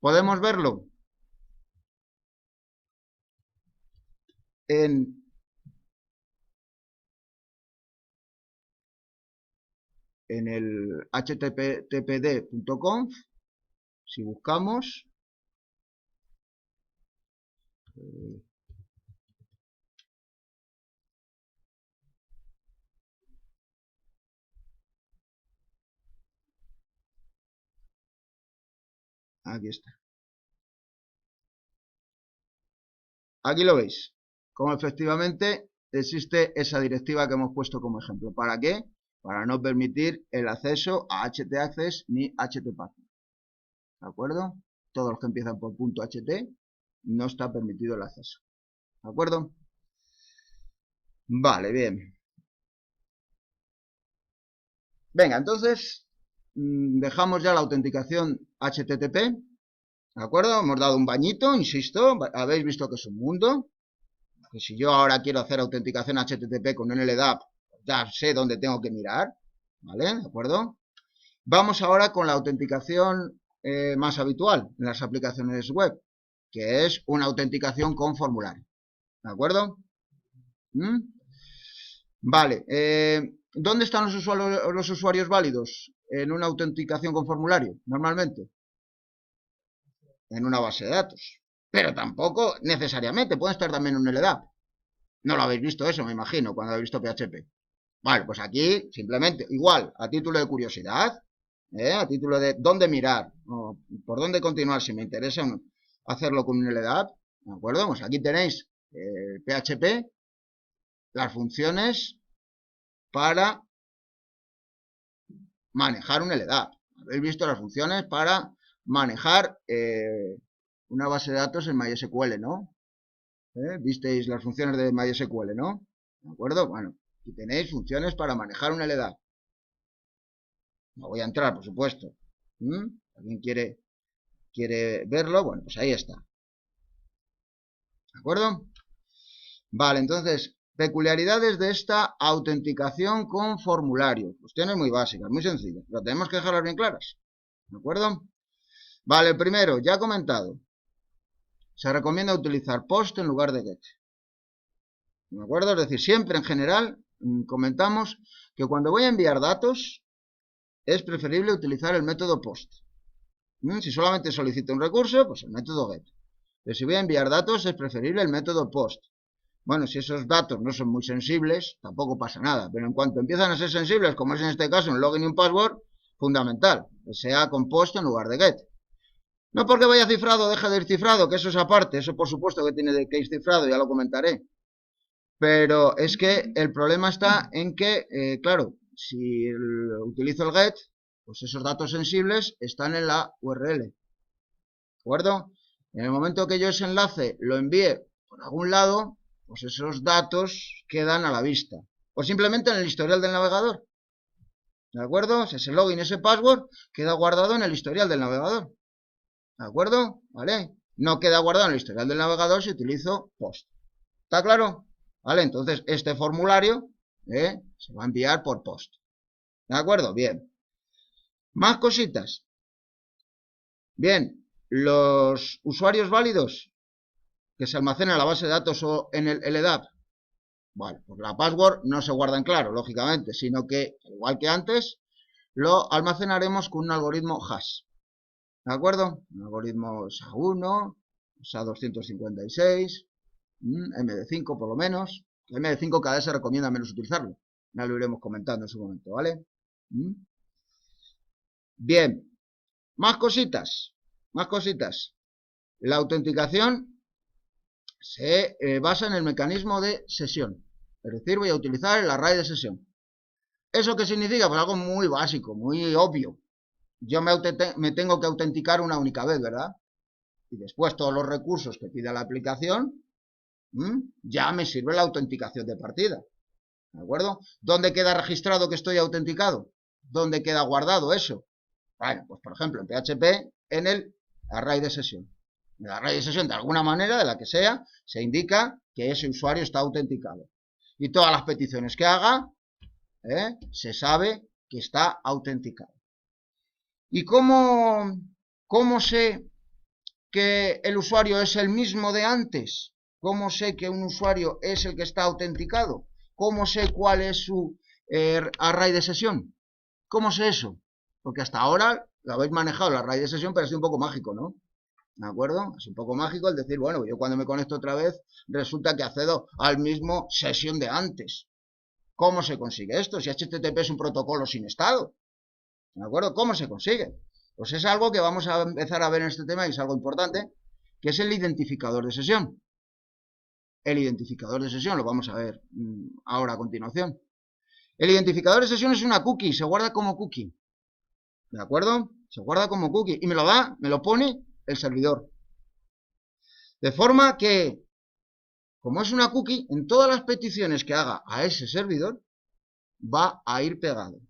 ¿Podemos verlo? En el httpd.conf, si buscamos, aquí está. Aquí lo veis, como efectivamente existe esa directiva que hemos puesto como ejemplo. ¿Para qué? Para no permitir el acceso a htaccess ni htpath. ¿De acuerdo? Todos los que empiezan por .ht no está permitido el acceso. ¿De acuerdo? Vale, bien. Venga, entonces dejamos ya la autenticación HTTP. ¿De acuerdo? Hemos dado un bañito, insisto. Habéis visto que es un mundo. Que si yo ahora quiero hacer autenticación HTTP con un LDAP, ya sé dónde tengo que mirar. ¿Vale? ¿De acuerdo? Vamos ahora con la autenticación más habitual en las aplicaciones web, que es una autenticación con formulario. ¿De acuerdo? Vale. ¿Dónde están los usuarios válidos en una autenticación con formulario? Normalmente. En una base de datos. Pero tampoco necesariamente. Pueden estar también en un LDAP. No lo habéis visto eso, me imagino, cuando habéis visto PHP. Vale, pues aquí simplemente, igual, a título de curiosidad, a título de dónde mirar, o por dónde continuar si me interesa hacerlo con un LDAP, ¿de acuerdo? Pues aquí tenéis PHP, las funciones para manejar un LDAP. Habéis visto las funciones para manejar una base de datos en MySQL, ¿no? Visteis las funciones de MySQL, ¿no? ¿De acuerdo? Bueno, aquí tenéis funciones para manejar un LDAP. No voy a entrar, por supuesto. ¿Alguien quiere verlo? Bueno, pues ahí está. ¿De acuerdo? Vale, entonces, peculiaridades de esta autenticación con formulario. Cuestiones muy básicas, muy sencillas, pero tenemos que dejarlas bien claras. ¿De acuerdo? Vale, primero, ya he comentado. Se recomienda utilizar post en lugar de get. ¿De acuerdo? Es decir, siempre en general comentamos que cuando voy a enviar datos es preferible utilizar el método post. Si solamente solicito un recurso, pues el método get. Pero si voy a enviar datos es preferible el método post. Bueno, si esos datos no son muy sensibles, tampoco pasa nada. Pero en cuanto empiezan a ser sensibles, como es en este caso un login y un password, fundamental, que sea con post en lugar de get. No porque vaya cifrado o deje de ir cifrado, que eso es aparte, eso por supuesto que tiene que ir cifrado, ya lo comentaré. Pero es que el problema está en que, claro, si utilizo el get, pues esos datos sensibles están en la URL. ¿De acuerdo? En el momento que yo ese enlace lo envíe por algún lado, pues esos datos quedan a la vista. O simplemente en el historial del navegador. ¿De acuerdo? Ese login, ese password queda guardado en el historial del navegador. ¿De acuerdo? ¿Vale? No queda guardado en el historial del navegador si utilizo post. ¿Está claro? ¿Vale? Entonces, este formulario se va a enviar por post. ¿De acuerdo? Bien. Más cositas. Bien. Los usuarios válidos que se almacenan en la base de datos o en el LDAP. Vale, pues la password no se guarda en claro, lógicamente, sino que, igual que antes, lo almacenaremos con un algoritmo hash. ¿De acuerdo? Un algoritmo SHA-1, SHA-256, MD5 por lo menos. El MD5 cada vez se recomienda menos utilizarlo. Ya lo iremos comentando en su momento, ¿vale? Bien. Más cositas. Más cositas. La autenticación se basa en el mecanismo de sesión. Es decir, voy a utilizar el array de sesión. ¿Eso qué significa? Pues algo muy básico, muy obvio. Yo me tengo que autenticar una única vez, ¿verdad? Y después todos los recursos que pida la aplicación, ya me sirve la autenticación de partida. ¿De acuerdo? ¿Dónde queda registrado que estoy autenticado? ¿Dónde queda guardado eso? Bueno, pues por ejemplo en PHP en el array de sesión. En el array de sesión, de alguna manera, de la que sea, se indica que ese usuario está autenticado. Y todas las peticiones que haga, se sabe que está autenticado. ¿Y cómo sé que el usuario es el mismo de antes? ¿Cómo sé que un usuario es el que está autenticado? ¿Cómo sé cuál es su array de sesión? ¿Cómo sé eso? Porque hasta ahora lo habéis manejado el array de sesión, pero es un poco mágico, ¿no? ¿De acuerdo? Es un poco mágico el decir, bueno, yo cuando me conecto otra vez, resulta que accedo al mismo sesión de antes. ¿Cómo se consigue esto? Si HTTP es un protocolo sin estado. ¿De acuerdo? ¿Cómo se consigue? Pues es algo que vamos a empezar a ver en este tema y es algo importante, que es el identificador de sesión. El identificador de sesión lo vamos a ver ahora a continuación. El identificador de sesión es una cookie, se guarda como cookie. ¿De acuerdo? Se guarda como cookie y me lo pone el servidor. De forma que, como es una cookie, en todas las peticiones que haga a ese servidor, va a ir pegado.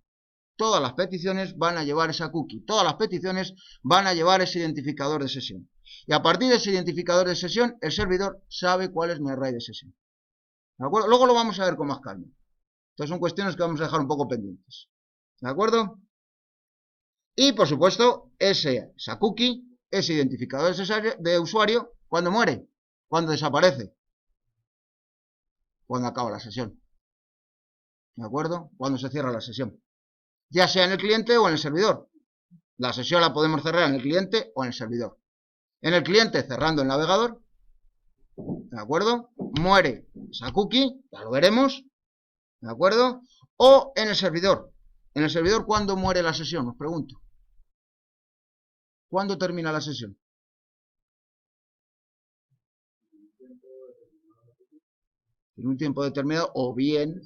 Todas las peticiones van a llevar esa cookie. Todas las peticiones van a llevar ese identificador de sesión. Y a partir de ese identificador de sesión, el servidor sabe cuál es mi array de sesión. ¿De acuerdo? Luego lo vamos a ver con más calma. Entonces son cuestiones que vamos a dejar un poco pendientes. ¿De acuerdo? Y, por supuesto, esa cookie, ese identificador de usuario, ¿cuándo muere? ¿Cuándo desaparece? Cuando acaba la sesión. ¿De acuerdo? Cuando se cierra la sesión. Ya sea en el cliente o en el servidor. La sesión la podemos cerrar en el cliente o en el servidor. En el cliente, cerrando el navegador. ¿De acuerdo? Muere esa cookie, ya lo veremos. ¿De acuerdo? O en el servidor. En el servidor, ¿cuándo muere la sesión? Os pregunto. ¿Cuándo termina la sesión? En un tiempo determinado, o bien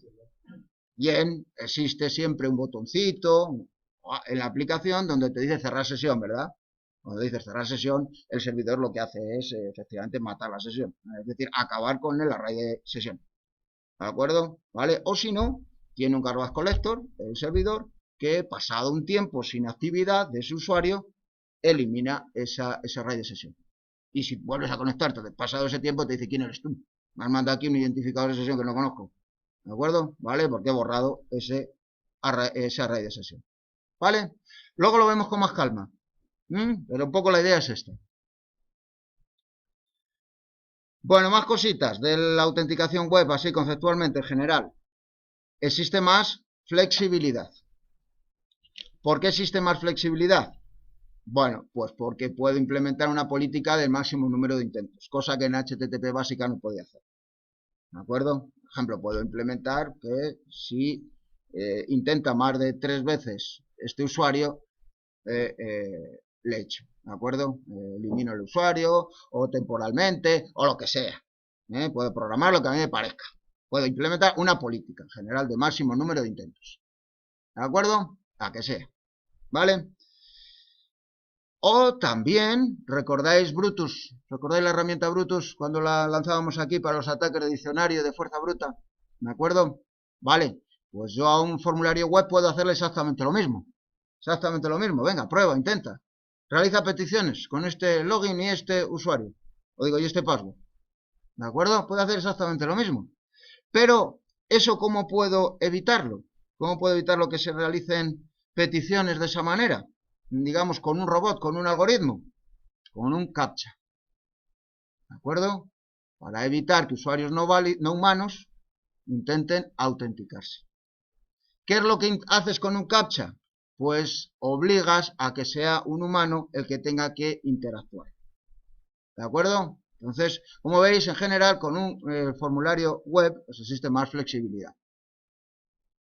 existe siempre un botoncito en la aplicación donde te dice cerrar sesión, ¿verdad? Cuando dices cerrar sesión, el servidor lo que hace es efectivamente matar la sesión, es decir, acabar con el array de sesión. ¿De acuerdo? ¿Vale? O si no, tiene un garbage collector, el servidor, que pasado un tiempo sin actividad de ese usuario, elimina ese array de sesión. Y si vuelves a conectarte, pasado ese tiempo, te dice quién eres tú. Me has mandado aquí un identificador de sesión que no conozco. ¿De acuerdo? ¿Vale? Porque he borrado ese array de sesión. ¿Vale? Luego lo vemos con más calma. Pero un poco la idea es esta. Bueno, más cositas de la autenticación web, así conceptualmente en general. Existe más flexibilidad. ¿Por qué existe más flexibilidad? Bueno, pues porque puedo implementar una política del máximo número de intentos, cosa que en HTTP básica no podía hacer. ¿De acuerdo? Por ejemplo, puedo implementar que si intenta más de 3 veces este usuario, le echo. ¿De acuerdo? Elimino el usuario, o temporalmente, o lo que sea. Puedo programar lo que a mí me parezca. Puedo implementar una política en general de máximo número de intentos. ¿De acuerdo? La que sea. ¿Vale? O también, ¿recordáis Brutus? ¿Recordáis la herramienta Brutus cuando la lanzábamos aquí para los ataques de diccionario de fuerza bruta? ¿De acuerdo? Vale, pues yo a un formulario web puedo hacerle exactamente lo mismo. Exactamente lo mismo. Venga, prueba, intenta. Realiza peticiones con este login y este usuario. O digo, y este password. ¿De acuerdo? Puede hacer exactamente lo mismo. Pero, ¿eso cómo puedo evitarlo? ¿Cómo puedo evitarlo que se realicen peticiones de esa manera? Digamos, con un robot, con un algoritmo, con un CAPTCHA. ¿De acuerdo? Para evitar que usuarios no humanos intenten autenticarse. ¿Qué es lo que haces con un CAPTCHA? Pues obligas a que sea un humano el que tenga que interactuar. ¿De acuerdo? Entonces, como veis, en general, con un formulario web, pues existe más flexibilidad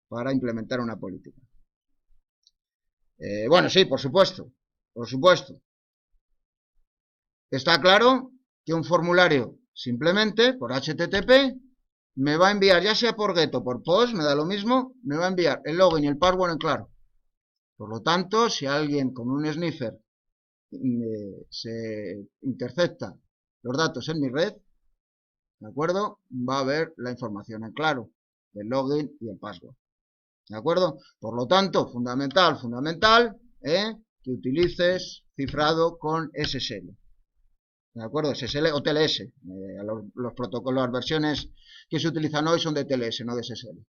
para implementar una política. Bueno, sí, por supuesto. Por supuesto. Está claro que un formulario simplemente por HTTP me va a enviar, ya sea por get o por post, me da lo mismo, me va a enviar el login y el password en claro. Por lo tanto, si alguien con un sniffer se intercepta los datos en mi red, ¿de acuerdo? Va a ver la información en claro, el login y el password. ¿De acuerdo? Por lo tanto, fundamental, que utilices cifrado con SSL. ¿De acuerdo? SSL o TLS. Los protocolos, las versiones que se utilizan hoy son de TLS, no de SSL.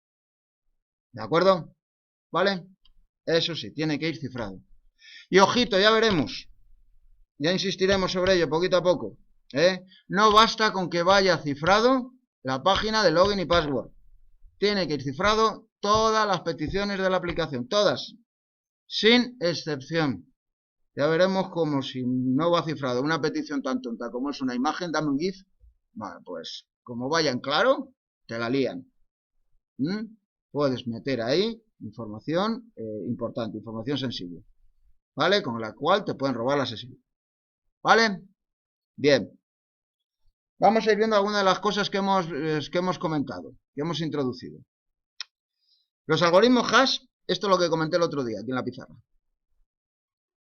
¿De acuerdo? ¿Vale? Eso sí, tiene que ir cifrado. Y ojito, ya veremos. Ya insistiremos sobre ello poquito a poco. No basta con que vaya cifrado la página de login y password. Tiene que ir cifrado todas las peticiones de la aplicación. Todas. Sin excepción. Ya veremos como si no va cifrado una petición tan tonta como es una imagen, dame un GIF. Vale, pues como vaya en claro, te la lían. Puedes meter ahí información importante, información sensible. ¿Vale? Con la cual te pueden robar la sesión. ¿Vale? Bien. Vamos a ir viendo algunas de las cosas que hemos comentado, que hemos introducido. Los algoritmos hash, esto es lo que comenté el otro día, aquí en la pizarra.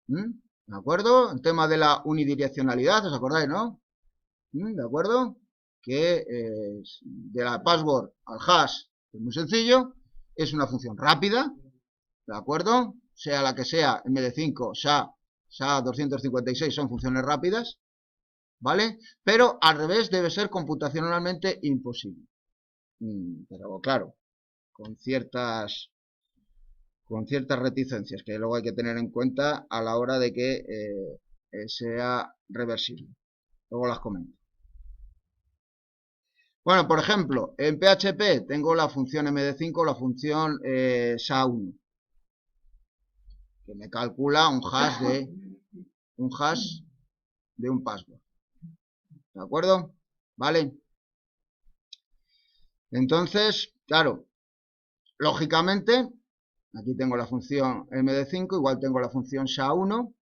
¿De acuerdo? El tema de la unidireccionalidad, ¿os acordáis, no? ¿De acuerdo? Que de la password al hash es muy sencillo, es una función rápida, ¿de acuerdo? Sea la que sea, MD5, SHA-256 son funciones rápidas, ¿vale? Pero al revés debe ser computacionalmente imposible. Pero claro, con ciertas reticencias que luego hay que tener en cuenta a la hora de que sea reversible. Luego las comento. Bueno, por ejemplo, en PHP tengo la función MD5, la función SHA-1, que me calcula un hash de un password. ¿De acuerdo? ¿Vale? Entonces, claro, lógicamente, aquí tengo la función MD5, igual tengo la función SHA-1,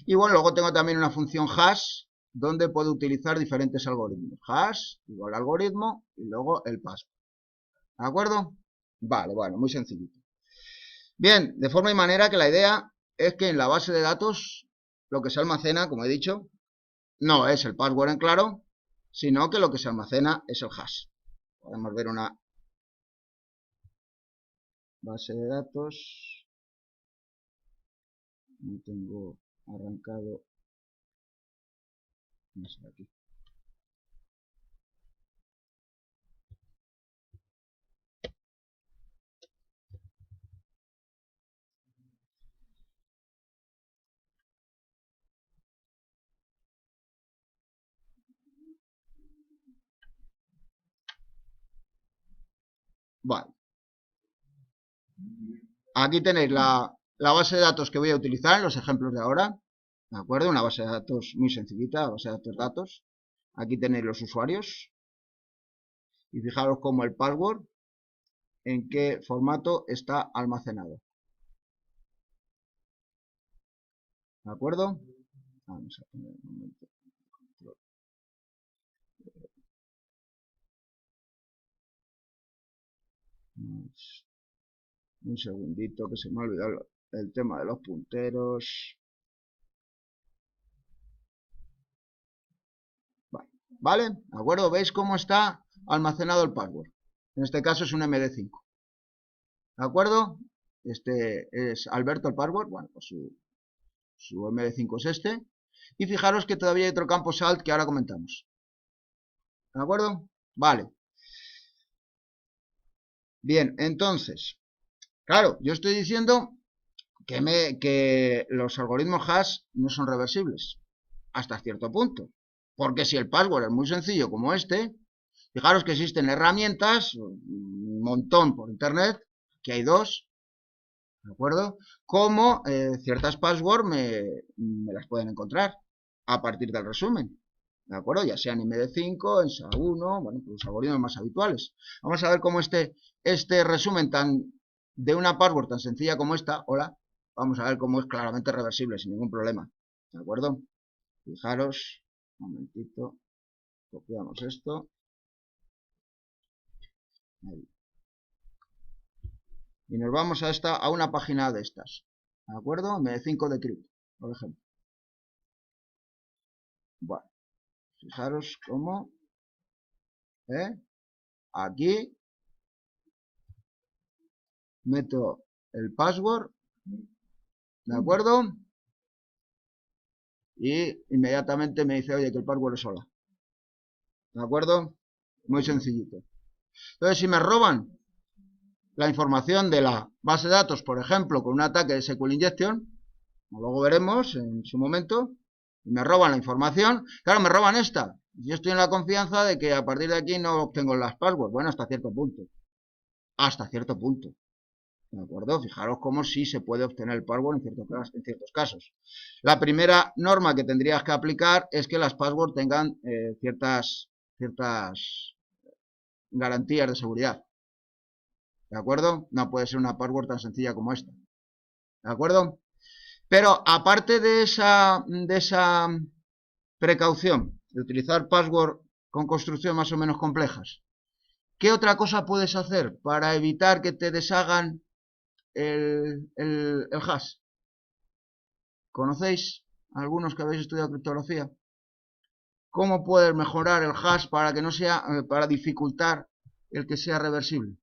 y bueno, luego tengo también una función hash, donde puedo utilizar diferentes algoritmos. Hash, igual algoritmo, y luego el password. ¿De acuerdo? Vale, bueno, muy sencillito. Bien, de forma y manera que la idea es que en la base de datos lo que se almacena, como he dicho, no es el password en claro, sino que lo que se almacena es el hash. Podemos ver una base de datos. No tengo arrancado. No sé, aquí. Vale. Aquí tenéis la base de datos que voy a utilizar en los ejemplos de ahora. ¿De acuerdo? Una base de datos muy sencillita, base de datos. Aquí tenéis los usuarios. Y fijaros cómo el password, en qué formato está almacenado. ¿De acuerdo? Vamos a poner un momento. Un segundito que se me ha olvidado el tema de los punteros. ¿Vale? ¿De acuerdo? ¿Veis cómo está almacenado el password? En este caso es un MD5. ¿De acuerdo? Este es Alberto el password. Bueno, pues su MD5 es este. Y fijaros que todavía hay otro campo salt que ahora comentamos. ¿De acuerdo? Vale. Bien, entonces, claro, yo estoy diciendo que los algoritmos hash no son reversibles hasta cierto punto. Porque si el password es muy sencillo como este, fijaros que existen herramientas, un montón por internet, que hay dos, ¿de acuerdo? Como ciertas passwords me las pueden encontrar a partir del resumen, ¿de acuerdo? Ya sea en MD5, en SHA-1, bueno, pues los algoritmos más habituales. Vamos a ver cómo este resumen de una password tan sencilla como esta, hola, vamos a ver cómo es claramente reversible sin ningún problema, ¿de acuerdo? Fijaros, un momentito, copiamos esto. Ahí. Y nos vamos a una página de estas. ¿De acuerdo? M5 de cripto, por ejemplo. Bueno, fijaros cómo aquí meto el password, ¿de acuerdo? Y inmediatamente me dice, oye, que el password es hola. ¿De acuerdo? Muy sencillito. Entonces, si me roban la información de la base de datos, por ejemplo, con un ataque de SQL Injection, como luego veremos en su momento, y me roban la información, claro, me roban esta. Yo estoy en la confianza de que a partir de aquí no obtengo las passwords. Bueno, hasta cierto punto. Hasta cierto punto. ¿De acuerdo? Fijaros cómo sí se puede obtener el password en ciertos casos. La primera norma que tendrías que aplicar es que las passwords tengan ciertas garantías de seguridad. ¿De acuerdo? No puede ser una password tan sencilla como esta. ¿De acuerdo? Pero aparte de esa precaución de utilizar password con construcciones más o menos complejas, ¿qué otra cosa puedes hacer para evitar que te deshagan el hash? ¿Conocéis algunos que habéis estudiado criptografía? ¿Cómo puedes mejorar el hash para que no sea, para dificultar el que sea reversible?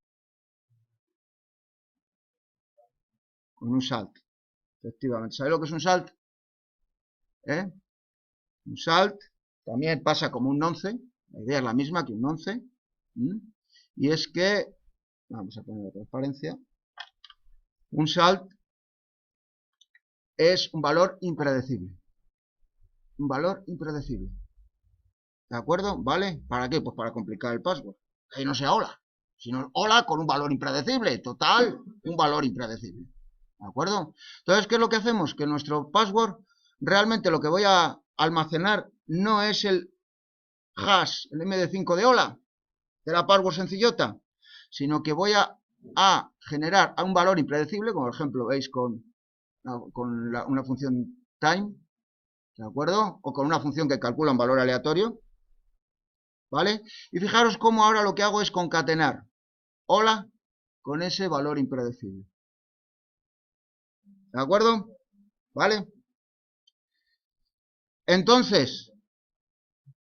Con un salt. Efectivamente. ¿Sabéis lo que es un salt? Un salt también pasa como un nonce. La idea es la misma que un nonce. Y es que, vamos a poner la transparencia. Un salt es un valor impredecible. Un valor impredecible. ¿De acuerdo? ¿Vale? ¿Para qué? Pues para complicar el password. Que no sea hola. Sino hola con un valor impredecible. Total, un valor impredecible. ¿De acuerdo? Entonces, ¿qué es lo que hacemos? Que nuestro password, realmente lo que voy a almacenar no es el hash, el MD5 de hola, de la password sencillota, sino que voy a generar un valor impredecible, como por ejemplo veis con una función time, ¿de acuerdo? O con una función que calcula un valor aleatorio, ¿vale? Y fijaros cómo ahora lo que hago es concatenar hola con ese valor impredecible. ¿De acuerdo? ¿Vale? Entonces,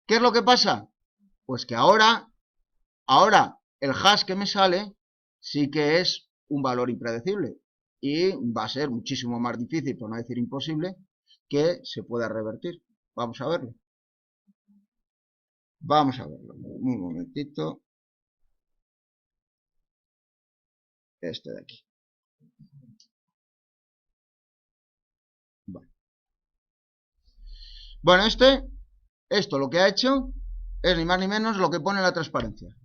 ¿qué es lo que pasa? Pues que ahora el hash que me sale sí que es un valor impredecible y va a ser muchísimo más difícil, por no decir imposible, que se pueda revertir. Vamos a verlo. Vamos a verlo. Un momentito. Este de aquí. Vale. Bueno, esto lo que ha hecho es ni más ni menos lo que pone en la transparencia.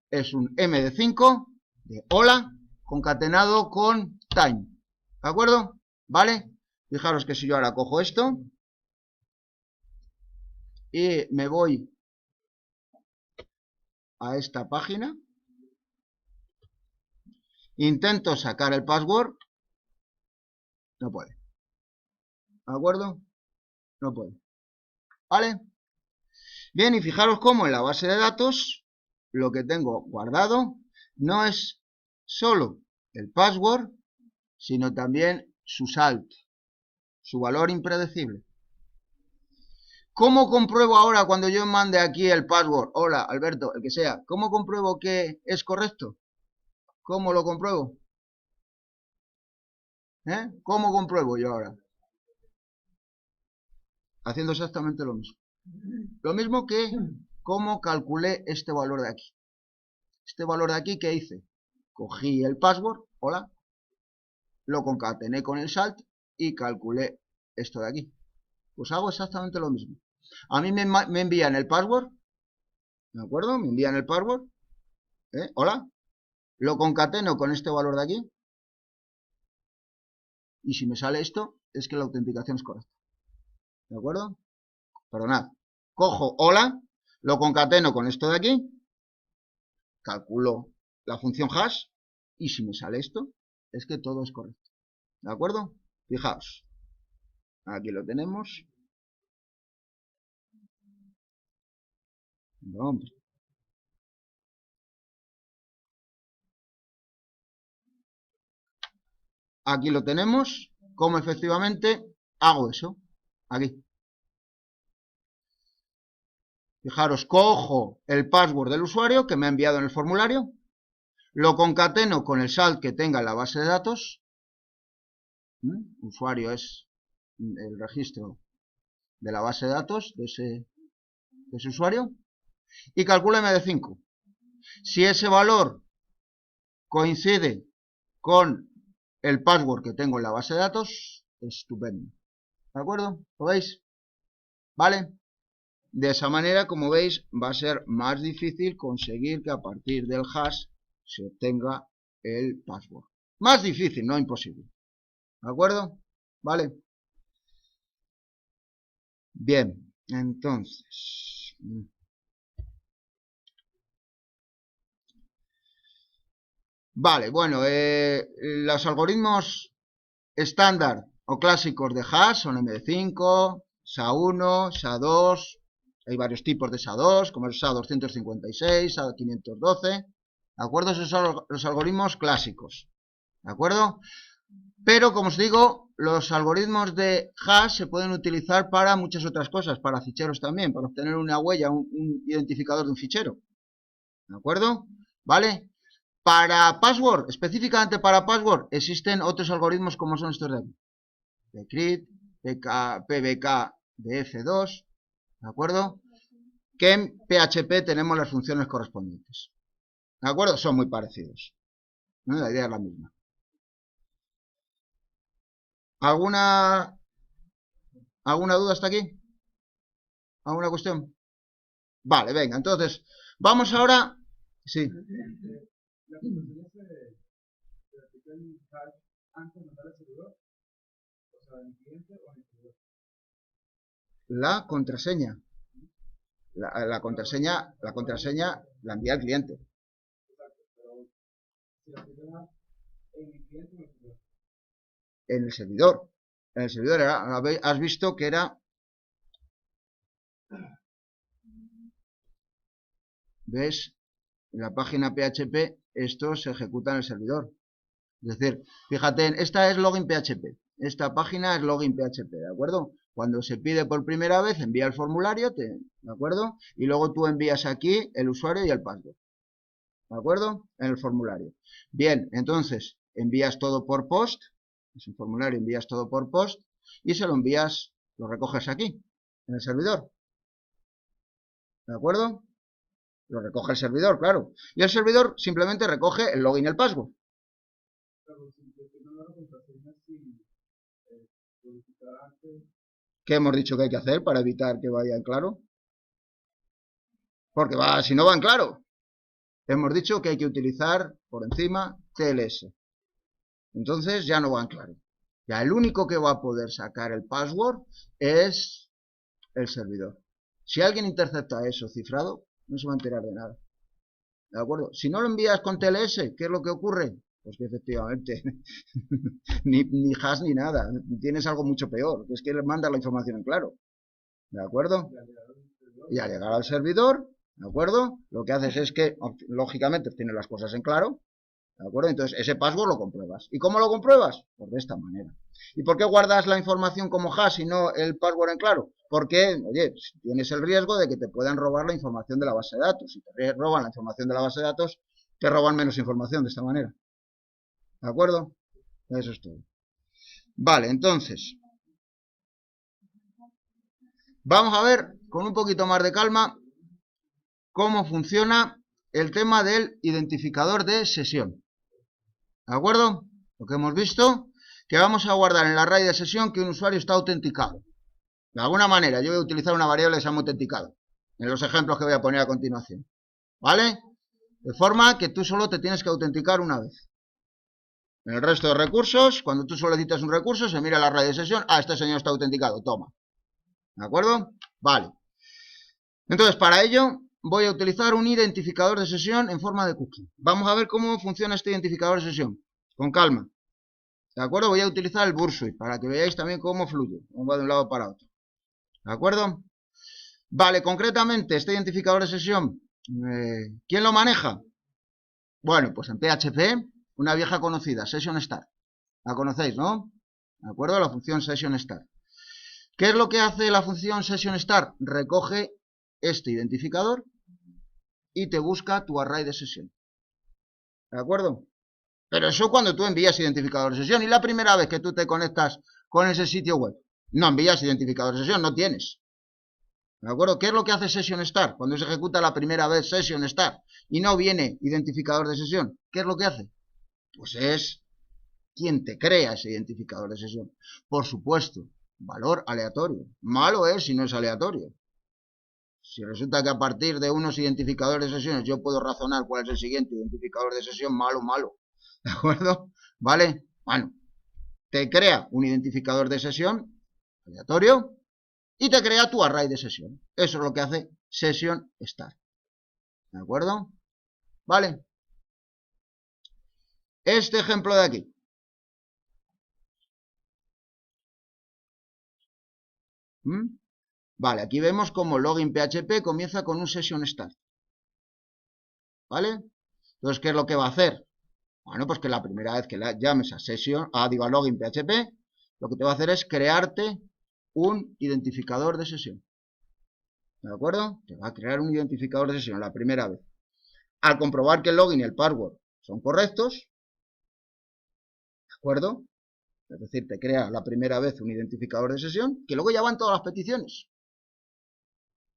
Es un MD5 de hola concatenado con time. ¿De acuerdo? ¿Vale? Fijaros que si yo ahora cojo esto y me voy a esta página, intento sacar el password, no puede. ¿De acuerdo? No puede. ¿Vale? Bien, y fijaros cómo en la base de datos lo que tengo guardado no es solo el password, sino también su salt, su valor impredecible. ¿Cómo compruebo ahora cuando yo mande aquí el password? Hola, Alberto, el que sea. ¿Cómo compruebo que es correcto? ¿Cómo lo compruebo? ¿Cómo compruebo yo ahora? Haciendo exactamente lo mismo. Lo mismo que cómo calculé este valor de aquí. Este valor de aquí, ¿qué hice? Cogí el password, hola, lo concatené con el salt y calculé esto de aquí. Pues hago exactamente lo mismo. A mí me envían el password, ¿de acuerdo? Me envían el password, hola, lo concateno con este valor de aquí y si me sale esto, es que la autenticación es correcta. ¿De acuerdo? Perdonad. Cojo hola, lo concateno con esto de aquí, calculo la función hash y si me sale esto, es que todo es correcto. ¿De acuerdo? Fijaos. Aquí lo tenemos. No, aquí lo tenemos, cómo efectivamente hago eso, aquí. Fijaros, cojo el password del usuario que me ha enviado en el formulario, lo concateno con el salt que tenga en la base de datos, usuario es el registro de la base de datos de ese usuario, y calculo MD5. Si ese valor coincide con el password que tengo en la base de datos, estupendo. ¿De acuerdo? ¿Lo veis? ¿Vale? De esa manera, como veis, va a ser más difícil conseguir que a partir del hash se obtenga el password. Más difícil, no imposible. ¿De acuerdo? ¿Vale? Bien, entonces... Vale, bueno, los algoritmos estándar o clásicos de hash son MD5, SHA-1, SHA-2, hay varios tipos de SHA-2, como el SHA-256, SHA-512, ¿de acuerdo? Esos son los algoritmos clásicos, ¿de acuerdo? Pero, como os digo, los algoritmos de hash se pueden utilizar para muchas otras cosas, para ficheros también, para obtener una huella, un identificador de un fichero, ¿de acuerdo? ¿Vale? Para password, específicamente para password, existen otros algoritmos como son estos de aquí. Decrypt, PBK de F2, ¿de acuerdo? Que en PHP tenemos las funciones correspondientes. ¿De acuerdo? Son muy parecidos. ¿No? La idea es la misma. ¿Alguna duda hasta aquí? ¿Alguna cuestión? Vale, venga, entonces, vamos ahora... Sí. La contraseña se aplica en hash antes de mandar al servidor, o sea, en el cliente o en el servidor. La contraseña. La contraseña la envía al cliente. Exacto, pero se aplica en el cliente o en el servidor. En el servidor. En el servidor has visto que era... ¿Ves? En la página PHP esto se ejecuta en el servidor. Es decir, fíjate, esta es login PHP. Esta página es login PHP, ¿de acuerdo? Cuando se pide por primera vez, envía el formulario, ¿de acuerdo? Y luego tú envías aquí el usuario y el password. ¿De acuerdo? En el formulario. Bien, entonces, envías todo por post. Es un formulario, envías todo por post. Y se lo envías, lo recoges aquí, en el servidor. ¿De acuerdo? Lo recoge el servidor, claro. Y el servidor simplemente recoge el login y el password. Pero si yo tengo una contraseña sin verificar antes. ¿Qué hemos dicho que hay que hacer para evitar que vaya en claro? Porque si no va en claro. Hemos dicho que hay que utilizar por encima TLS. Entonces ya no va en claro. Ya el único que va a poder sacar el password es el servidor. Si alguien intercepta eso cifrado, no se va a enterar de nada. ¿De acuerdo? Si no lo envías con TLS, ¿qué es lo que ocurre? Pues que efectivamente ni hash ni nada. Tienes algo mucho peor, que es que le mandas la información en claro. ¿De acuerdo? Y al llegar al servidor, ¿de acuerdo? Lo que haces es que, lógicamente, tienes las cosas en claro. ¿De acuerdo? Entonces, ese password lo compruebas. ¿Y cómo lo compruebas? Pues de esta manera. ¿Y por qué guardas la información como hash y no el password en claro? Porque, oye, tienes el riesgo de que te puedan robar la información de la base de datos. Si te roban la información de la base de datos, te roban menos información de esta manera. ¿De acuerdo? Eso es todo. Vale, entonces, vamos a ver con un poquito más de calma cómo funciona el tema del identificador de sesión. ¿De acuerdo? Lo que hemos visto, que vamos a guardar en el array de sesión que un usuario está autenticado. De alguna manera, yo voy a utilizar una variable que se llama autenticado, en los ejemplos que voy a poner a continuación. ¿Vale? De forma que tú solo te tienes que autenticar una vez. En el resto de recursos, cuando tú solicitas un recurso, se mira el array de sesión. Ah, este señor está autenticado, toma. ¿De acuerdo? Vale. Entonces, para ello, voy a utilizar un identificador de sesión en forma de cookie. Vamos a ver cómo funciona este identificador de sesión. Con calma. ¿De acuerdo? Voy a utilizar el Bursuit para que veáis también cómo fluye. Cómo va de un lado para otro. ¿De acuerdo? Vale, concretamente, este identificador de sesión, ¿quién lo maneja? Bueno, pues en PHP, una vieja conocida, Session Start. La conocéis, ¿no? ¿De acuerdo? La función session_start. ¿Qué es lo que hace la función session_start? Recoge este identificador y te busca tu array de sesión. ¿De acuerdo? Pero eso cuando tú envías identificador de sesión. Y la primera vez que tú te conectas con ese sitio web, no envías identificador de sesión, no tienes. ¿De acuerdo? ¿Qué es lo que hace session_start? Cuando se ejecuta la primera vez session_start y no viene identificador de sesión, ¿qué es lo que hace? Pues es quien te crea ese identificador de sesión. Por supuesto, valor aleatorio. Malo es si no es aleatorio. Si resulta que a partir de unos identificadores de sesiones yo puedo razonar cuál es el siguiente identificador de sesión, malo, malo. ¿De acuerdo? ¿Vale? Bueno, te crea un identificador de sesión aleatorio y te crea tu array de sesión. Eso es lo que hace session_start. ¿De acuerdo? ¿Vale? Este ejemplo de aquí. Vale, aquí vemos como login PHP comienza con un session_start. ¿Vale? Entonces, ¿qué es lo que va a hacer? Bueno, pues que la primera vez que la llames a login PHP, lo que te va a hacer es crearte un identificador de sesión. ¿De acuerdo? Te va a crear un identificador de sesión la primera vez. Al comprobar que el login y el password son correctos, ¿de acuerdo? Es decir, te crea la primera vez un identificador de sesión, que luego ya van todas las peticiones.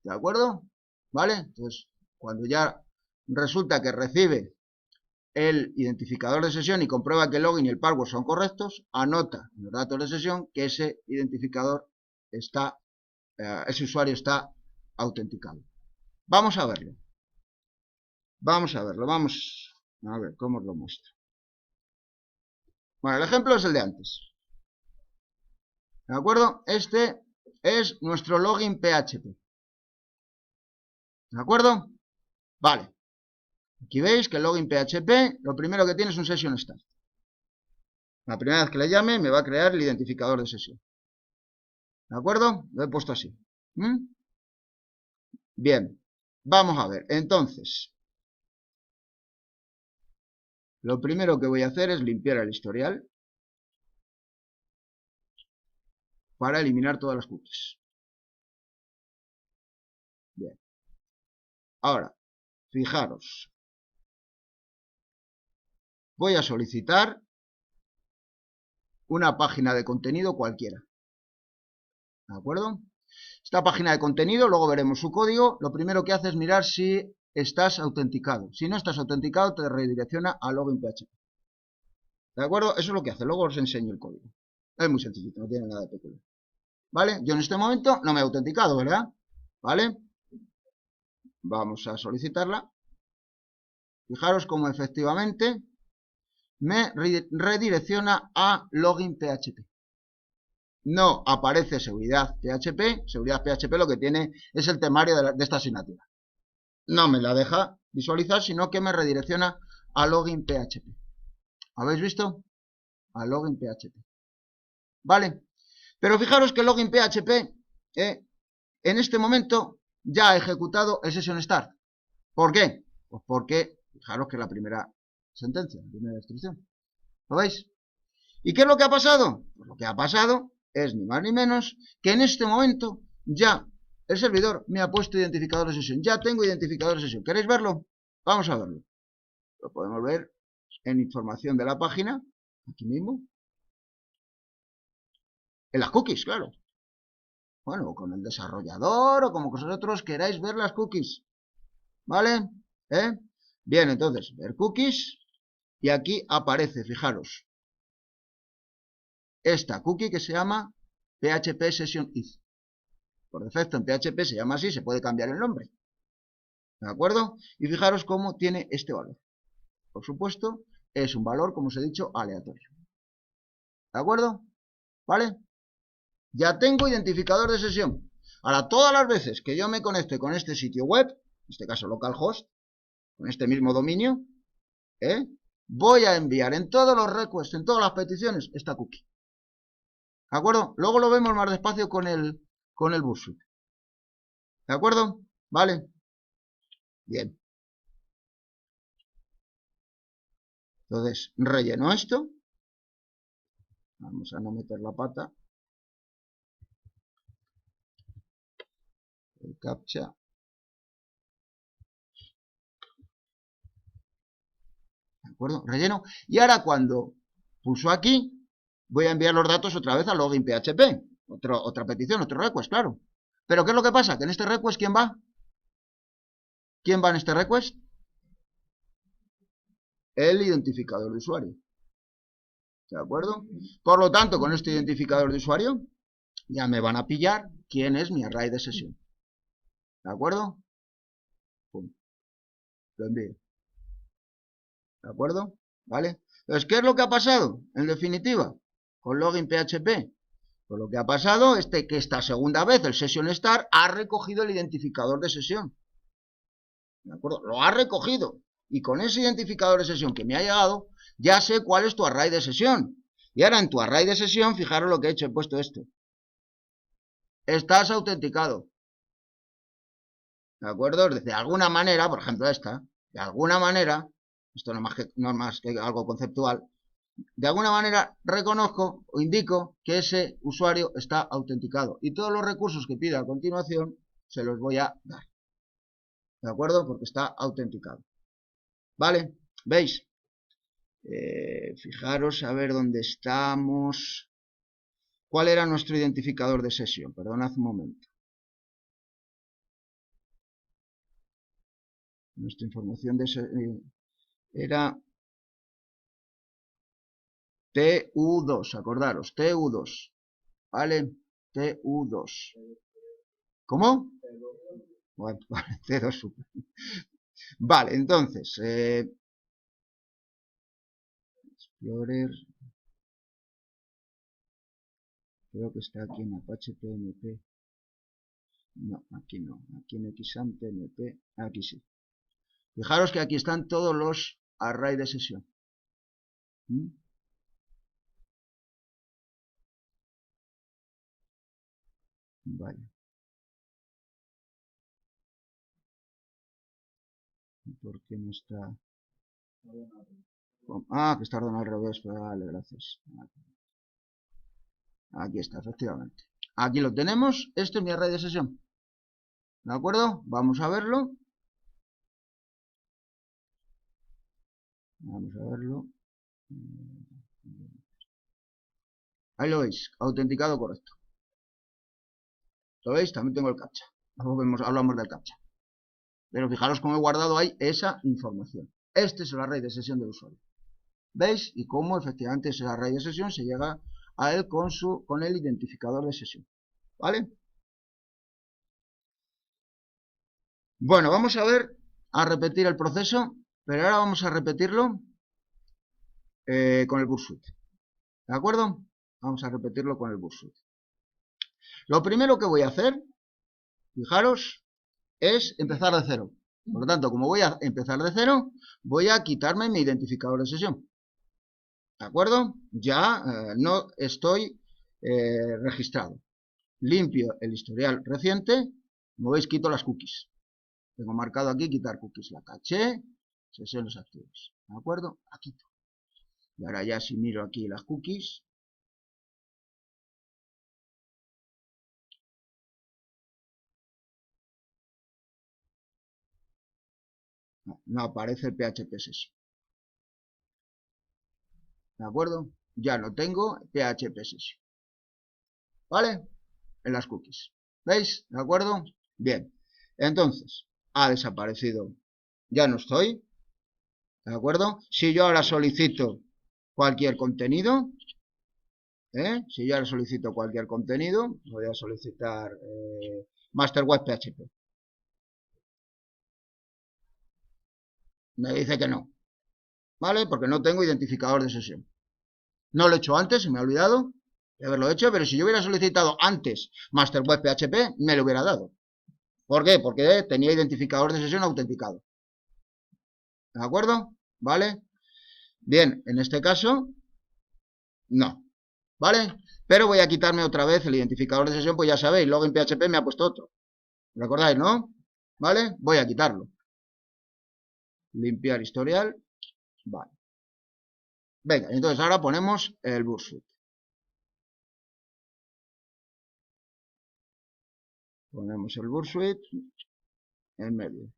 ¿De acuerdo? ¿Vale? Entonces, cuando ya resulta que recibe el identificador de sesión y comprueba que el login y el password son correctos, anota en los datos de sesión que ese identificador está, ese usuario está autenticado. Vamos a verlo. Vamos a verlo, vamos a ver cómo os lo muestro. Bueno, el ejemplo es el de antes. ¿De acuerdo? Este es nuestro login PHP. ¿De acuerdo? Vale. Aquí veis que el login PHP lo primero que tiene es un session_start. La primera vez que le llame me va a crear el identificador de sesión. ¿De acuerdo? Lo he puesto así. Bien, vamos a ver. Entonces, lo primero que voy a hacer es limpiar el historial para eliminar todas las cookies. Bien. Ahora, fijaros. Voy a solicitar una página de contenido cualquiera. ¿De acuerdo? Esta página de contenido, luego veremos su código. Lo primero que hace es mirar si estás autenticado. Si no estás autenticado, te redirecciona a login PHP. ¿De acuerdo? Eso es lo que hace. Luego os enseño el código. Es muy sencillito, no tiene nada de peculiar. ¿Vale? Yo en este momento no me he autenticado, ¿verdad? ¿Vale? Vamos a solicitarla. Fijaros cómo efectivamente me redirecciona a login PHP. No aparece seguridad PHP. Seguridad PHP lo que tiene es el temario de esta asignatura. No me la deja visualizar, sino que me redirecciona a login PHP. ¿Habéis visto? A login PHP. ¿Vale? Pero fijaros que login PHP en este momento ya ha ejecutado el session_start. ¿Por qué? Pues porque, fijaros que es la primera sentencia, la primera instrucción. ¿Lo veis? ¿Y qué es lo que ha pasado? Pues lo que ha pasado es ni más ni menos que en este momento ya el servidor me ha puesto identificador de sesión. Ya tengo identificador de sesión. ¿Queréis verlo? Vamos a verlo. Lo podemos ver en información de la página, aquí mismo. En las cookies, claro. Bueno, o con el desarrollador o como vosotros queráis ver las cookies. ¿Vale? Bien, entonces, ver cookies. Y aquí aparece, fijaros, esta cookie que se llama PHP Session Is. Por defecto en PHP se llama así, se puede cambiar el nombre. ¿De acuerdo? Y fijaros cómo tiene este valor. Por supuesto, es un valor, como os he dicho, aleatorio. ¿De acuerdo? ¿Vale? Ya tengo identificador de sesión. Ahora, todas las veces que yo me conecte con este sitio web, en este caso localhost, con este mismo dominio, voy a enviar en todos los requests, en todas las peticiones, esta cookie. ¿De acuerdo? Luego lo vemos más despacio con el Bursuit. ¿De acuerdo? ¿Vale? Bien. Entonces, relleno esto. Vamos a no meter la pata. El captcha. ¿De acuerdo? Relleno. Y ahora cuando pulso aquí, voy a enviar los datos otra vez a login PHP. Otra petición, otro request, claro. Pero ¿qué es lo que pasa? Que en este request, ¿quién va? ¿Quién va en este request? El identificador de usuario. ¿De acuerdo? Por lo tanto, con este identificador de usuario, ya me van a pillar quién es mi array de sesión. ¿De acuerdo? Pum. Lo envío. ¿De acuerdo? ¿Vale? Entonces, ¿qué es lo que ha pasado? En definitiva, con login PHP. Pues lo que ha pasado es que esta segunda vez el session start ha recogido el identificador de sesión. ¿De acuerdo? Lo ha recogido. Y con ese identificador de sesión que me ha llegado, ya sé cuál es tu array de sesión. Y ahora en tu array de sesión, fijaros lo que he hecho, he puesto esto. Estás autenticado. ¿De acuerdo? De alguna manera, por ejemplo esta, de alguna manera, esto no es más que algo conceptual, de alguna manera reconozco o indico que ese usuario está autenticado. Y todos los recursos que pida a continuación se los voy a dar. ¿De acuerdo? Porque está autenticado. ¿Vale? ¿Veis? Fijaros a ver dónde estamos. ¿Cuál era nuestro identificador de sesión? Perdonad un momento. Nuestra información de era TU2, acordaros, TU2. ¿Vale? TU2. ¿Cómo? Bueno, vale, T2 super. Vale, entonces, Explorer, creo que está aquí en Apache PNP. No, aquí no, aquí en XAMPP PNP, aquí sí. Fijaros que aquí están todos los array de sesión. Vale. ¿Por qué no está? Ah, que está ordenado al revés. Vale, gracias. Aquí está, efectivamente. Aquí lo tenemos. Este es mi array de sesión. ¿De acuerdo? Vamos a verlo. Vamos a verlo. Ahí lo veis. Autenticado correcto. ¿Lo veis? También tengo el captcha. Hablamos del captcha. Pero fijaros cómo he guardado ahí esa información. Este es el array de sesión del usuario. ¿Veis? Y cómo efectivamente ese array de sesión se llega a él con el identificador de sesión. ¿Vale? Bueno, vamos a ver, a repetir el proceso, pero ahora vamos a repetirlo con el Bursuit. ¿De acuerdo? Vamos a repetirlo con el Bursuit. Lo primero que voy a hacer, fijaros, es empezar de cero. Por lo tanto, como voy a empezar de cero, voy a quitarme mi identificador de sesión. ¿De acuerdo? Ya no estoy registrado. Limpio el historial reciente. Como veis, quito las cookies. Tengo marcado aquí quitar cookies. La caché, sesiones activas. ¿De acuerdo? La quito. Y ahora ya si miro aquí las cookies. No aparece el PHP session. ¿De acuerdo? Ya lo tengo, PHP session. ¿Vale? En las cookies. ¿Veis? ¿De acuerdo? Bien. Entonces, ha desaparecido. Ya no estoy. ¿De acuerdo? Si yo ahora solicito cualquier contenido, si yo ahora solicito cualquier contenido, voy a solicitar Master Web PHP. Me dice que no. ¿Vale? Porque no tengo identificador de sesión. No lo he hecho antes, se me ha olvidado de haberlo hecho, pero si yo hubiera solicitado antes Master Web PHP, me lo hubiera dado. ¿Por qué? Porque tenía identificador de sesión autenticado. ¿De acuerdo? ¿Vale? Bien, en este caso, no. ¿Vale? Pero voy a quitarme otra vez el identificador de sesión, pues ya sabéis, login PHP me ha puesto otro. ¿Recordáis, no? ¿Vale? Voy a quitarlo. Limpiar historial. Vale. Venga, entonces ahora ponemos el Bursuit. Ponemos el Bursuit en medio.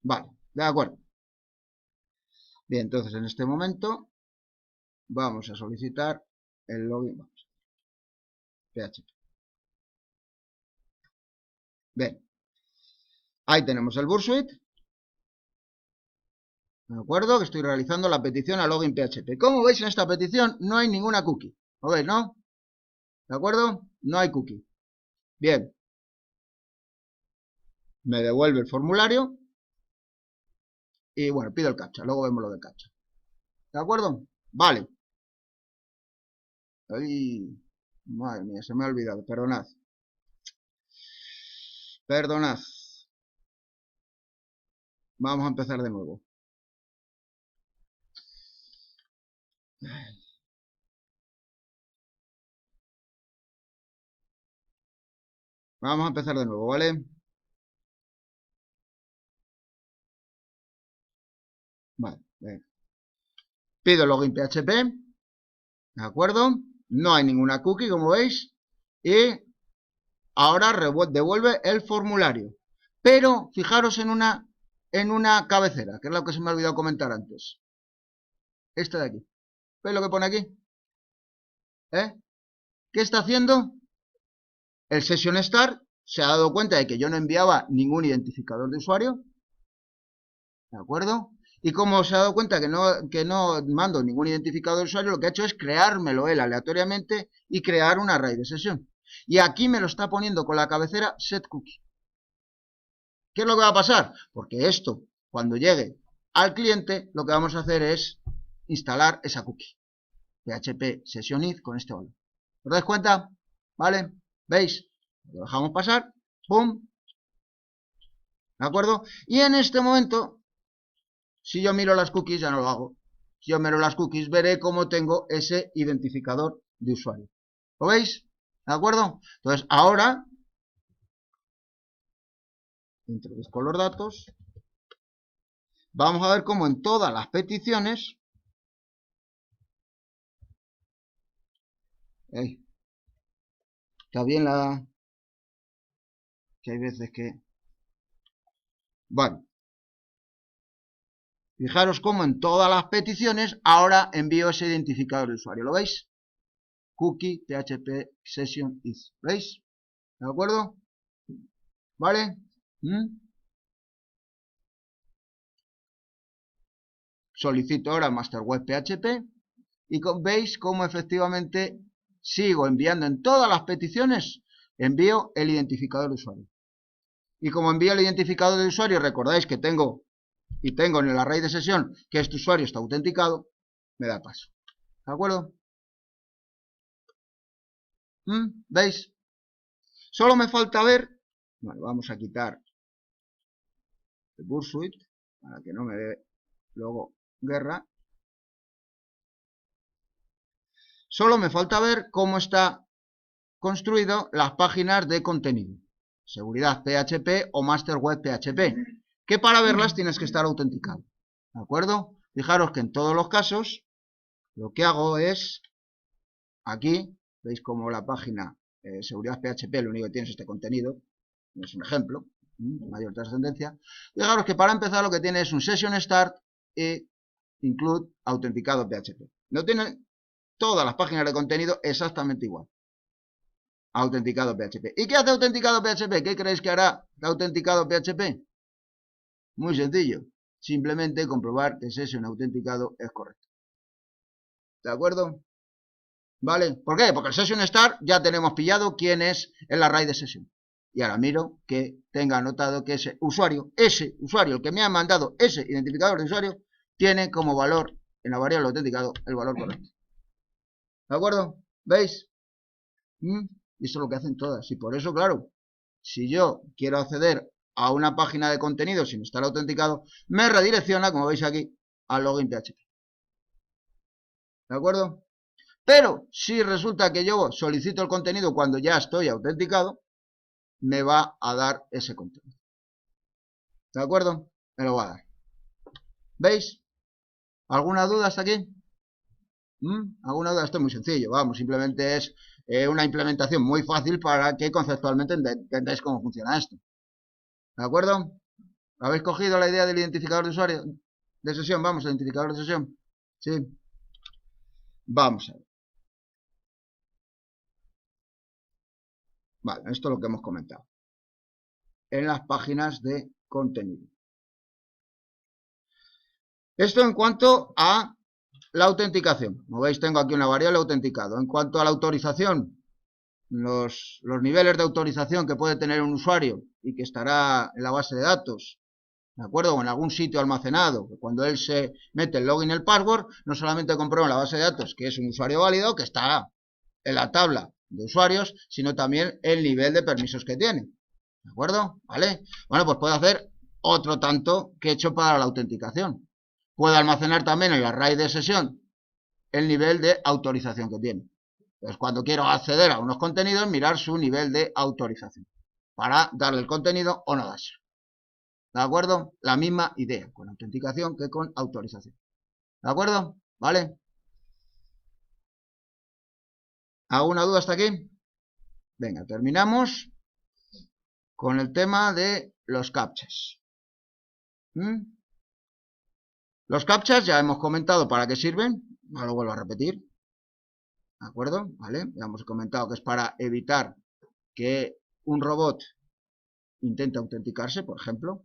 Vale, de acuerdo. Bien, entonces en este momento vamos a solicitar el login. PHP. Bien. Ahí tenemos el Bursuit. ¿De acuerdo? Que estoy realizando la petición a login PHP. Como veis, en esta petición no hay ninguna cookie. ¿Lo veis, no? ¿De acuerdo? No hay cookie. Bien. Me devuelve el formulario. Y bueno, pido el captcha. Luego vemos lo del captcha. ¿De acuerdo? Vale. Ay, madre mía, se me ha olvidado. Perdonad. Perdonad. Vamos a empezar de nuevo. Vamos a empezar de nuevo, ¿vale? Vale, venga. Pido login PHP. ¿De acuerdo? No hay ninguna cookie, como veis. Y ahora devuelve el formulario. Pero fijaros en una cabecera, que es lo que se me ha olvidado comentar antes. Esta de aquí. ¿Veis lo que pone aquí? ¿Qué está haciendo? El Session Start se ha dado cuenta de que yo no enviaba ningún identificador de usuario. ¿De acuerdo? Y como se ha dado cuenta que no mando ningún identificador de usuario, lo que ha hecho es creármelo él aleatoriamente y crear un array de sesión. Y aquí me lo está poniendo con la cabecera setCookie. ¿Qué es lo que va a pasar? Porque esto, cuando llegue al cliente, lo que vamos a hacer es instalar esa cookie. PHP session id con este valor. ¿Os dais cuenta? ¿Vale? ¿Veis? Lo dejamos pasar. ¡Pum! ¿De acuerdo? Y en este momento, si yo miro las cookies, ya no lo hago. Si yo miro las cookies, veré cómo tengo ese identificador de usuario. ¿Lo veis? ¿De acuerdo? Entonces, ahora introduzco los datos. Vamos a ver cómo en todas las peticiones está bien que hay veces que... Bueno. Fijaros cómo en todas las peticiones ahora envío ese identificador de usuario. ¿Lo veis? Cookie PHP session is. ¿Veis? ¿De acuerdo? ¿Vale? Solicito ahora master web PHP y veis cómo efectivamente sigo enviando en todas las peticiones, envío el identificador de usuario. Y como envío el identificador de usuario, recordáis que tengo en el array de sesión que este usuario está autenticado, me da paso. ¿De acuerdo? ¿Veis? Solo me falta ver... Bueno, vamos a quitar el Bursuit para que no me dé luego guerra. Solo me falta ver cómo está construido las páginas de contenido. Seguridad PHP o Master Web PHP. Que para verlas tienes que estar autenticado. ¿De acuerdo? Fijaros que en todos los casos lo que hago es aquí, veis como la página Seguridad PHP lo único que tiene es este contenido. Es un ejemplo, mayor trascendencia. Fijaros que para empezar lo que tiene es un Session Start e Include autenticado PHP. No tiene todas las páginas de contenido exactamente igual. Autenticado PHP. ¿Y qué hace autenticado PHP? ¿Qué creéis que hará autenticado PHP? Muy sencillo. Simplemente comprobar que Session autenticado es correcto. ¿De acuerdo? ¿Vale? ¿Por qué? Porque el Session Start ya tenemos pillado quién es el array de sesión. Y ahora miro que tenga anotado que ese usuario, el que me ha mandado ese identificador de usuario, tiene como valor en la variable autenticado el valor correcto. ¿De acuerdo? ¿Veis? Y eso es lo que hacen todas. Y por eso, claro, si yo quiero acceder a una página de contenido sin estar autenticado, me redirecciona, como veis aquí, al login PHP. ¿De acuerdo? Pero si resulta que yo solicito el contenido cuando ya estoy autenticado, me va a dar ese contenido. ¿De acuerdo? Me lo va a dar. ¿Veis? ¿Alguna duda hasta aquí? ¿Alguna duda? Esto es muy sencillo, vamos, simplemente es una implementación muy fácil para que conceptualmente entendáis cómo funciona esto. ¿De acuerdo? ¿Habéis cogido la idea del identificador de usuario? De sesión, vamos, el identificador de sesión. Sí. Vamos a ver. Vale, esto es lo que hemos comentado. En las páginas de contenido. Esto en cuanto a la autenticación. Como veis, tengo aquí una variable autenticado. En cuanto a la autorización, los niveles de autorización que puede tener un usuario y que estará en la base de datos, ¿de acuerdo? O en algún sitio almacenado. Cuando él se mete el login y el password, no solamente comprueba en la base de datos que es un usuario válido, que está en la tabla de usuarios, sino también el nivel de permisos que tiene. ¿De acuerdo? ¿Vale? Bueno, pues puede hacer otro tanto que he hecho para la autenticación. Puede almacenar también en la raíz de sesión el nivel de autorización que tiene. Entonces, cuando quiero acceder a unos contenidos, mirar su nivel de autorización para darle el contenido o no dárselo. ¿De acuerdo? La misma idea con autenticación que con autorización. ¿De acuerdo? ¿Vale? ¿Alguna duda hasta aquí? Venga, terminamos con el tema de los captchas. Los captchas ya hemos comentado para qué sirven, no lo vuelvo a repetir. ¿De acuerdo? ¿Vale? Ya hemos comentado que es para evitar que un robot intente autenticarse, por ejemplo,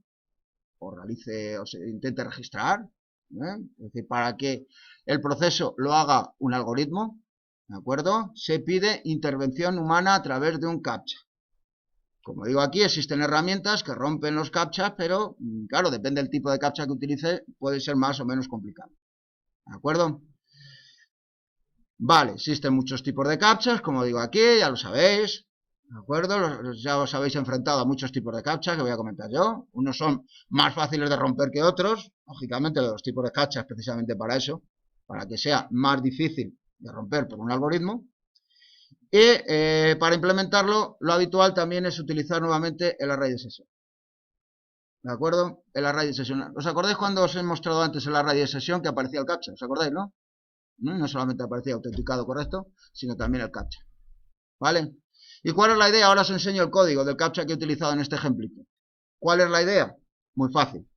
o realice o se intente registrar, es decir, para que el proceso lo haga un algoritmo, ¿de acuerdo? Se pide intervención humana a través de un captcha. Como digo aquí, existen herramientas que rompen los captchas, pero claro, depende del tipo de captcha que utilice, puede ser más o menos complicado. ¿De acuerdo? Vale, existen muchos tipos de captchas, como digo aquí, ya lo sabéis. ¿De acuerdo? Ya os habéis enfrentado a muchos tipos de captcha que voy a comentar yo. Unos son más fáciles de romper que otros. Lógicamente, los tipos de captcha es precisamente para eso, para que sea más difícil de romper por un algoritmo. Y para implementarlo, lo habitual también es utilizar nuevamente el array de sesión. ¿De acuerdo? El array de sesión. ¿Os acordáis cuando os he mostrado antes el array de sesión que aparecía el captcha? ¿Os acordáis, no? No solamente aparecía autenticado correcto, sino también el captcha. ¿Vale? ¿Y cuál es la idea? Ahora os enseño el código del captcha que he utilizado en este ejemplito. ¿Cuál es la idea? Muy fácil.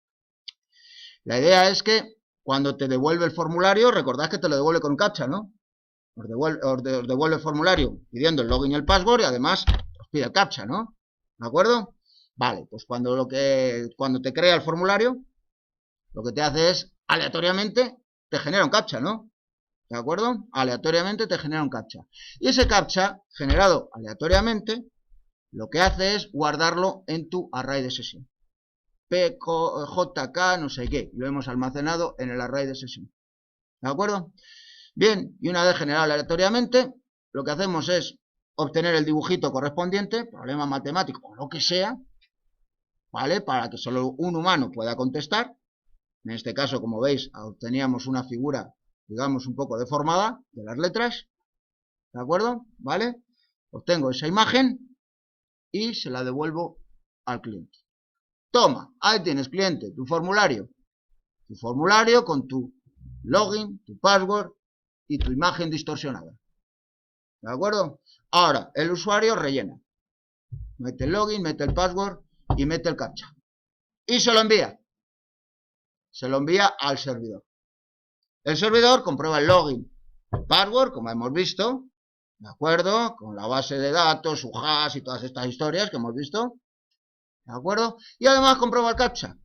La idea es que cuando te devuelve el formulario, recordad que te lo devuelve con captcha, ¿no? Os devuelve el formulario pidiendo el login y el password y además os pide el captcha, ¿no? ¿De acuerdo? Vale, pues cuando te crea el formulario, lo que te hace es, aleatoriamente, te genera un captcha, ¿no? ¿De acuerdo? Aleatoriamente te genera un captcha. Y ese captcha, generado aleatoriamente, lo que hace es guardarlo en tu array de sesión. PJK no sé qué. Lo hemos almacenado en el array de sesión. ¿De acuerdo? Bien, y una vez generado aleatoriamente, lo que hacemos es obtener el dibujito correspondiente, problema matemático o lo que sea, ¿vale? Para que solo un humano pueda contestar. En este caso, como veis, obteníamos una figura, digamos, un poco deformada de las letras. ¿De acuerdo? ¿Vale? Obtengo esa imagen y se la devuelvo al cliente. Toma, ahí tienes, cliente, tu formulario. Tu formulario con tu login, tu password y tu imagen distorsionada. ¿De acuerdo? Ahora, el usuario rellena. Mete el login, mete el password y mete el captcha. Y se lo envía. Se lo envía al servidor. El servidor comprueba el login, el password, como hemos visto, ¿de acuerdo? Con la base de datos, su hash y todas estas historias que hemos visto, ¿de acuerdo? Y además comprueba el captcha.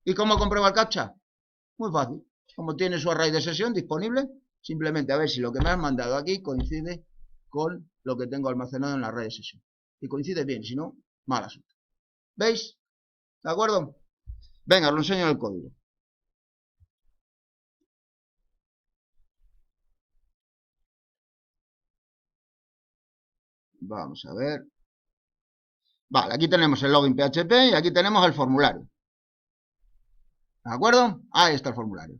¿Y cómo comprueba el captcha? Muy fácil. Como tiene su array de sesión disponible, simplemente a ver si lo que me has mandado aquí coincide con lo que tengo almacenado en la array de sesión. Y coincide bien, si no, mal asunto. ¿Veis? ¿De acuerdo? Venga, os lo enseño en el código. Vamos a ver. Vale, aquí tenemos el login PHP y aquí tenemos el formulario. ¿De acuerdo? Ahí está el formulario.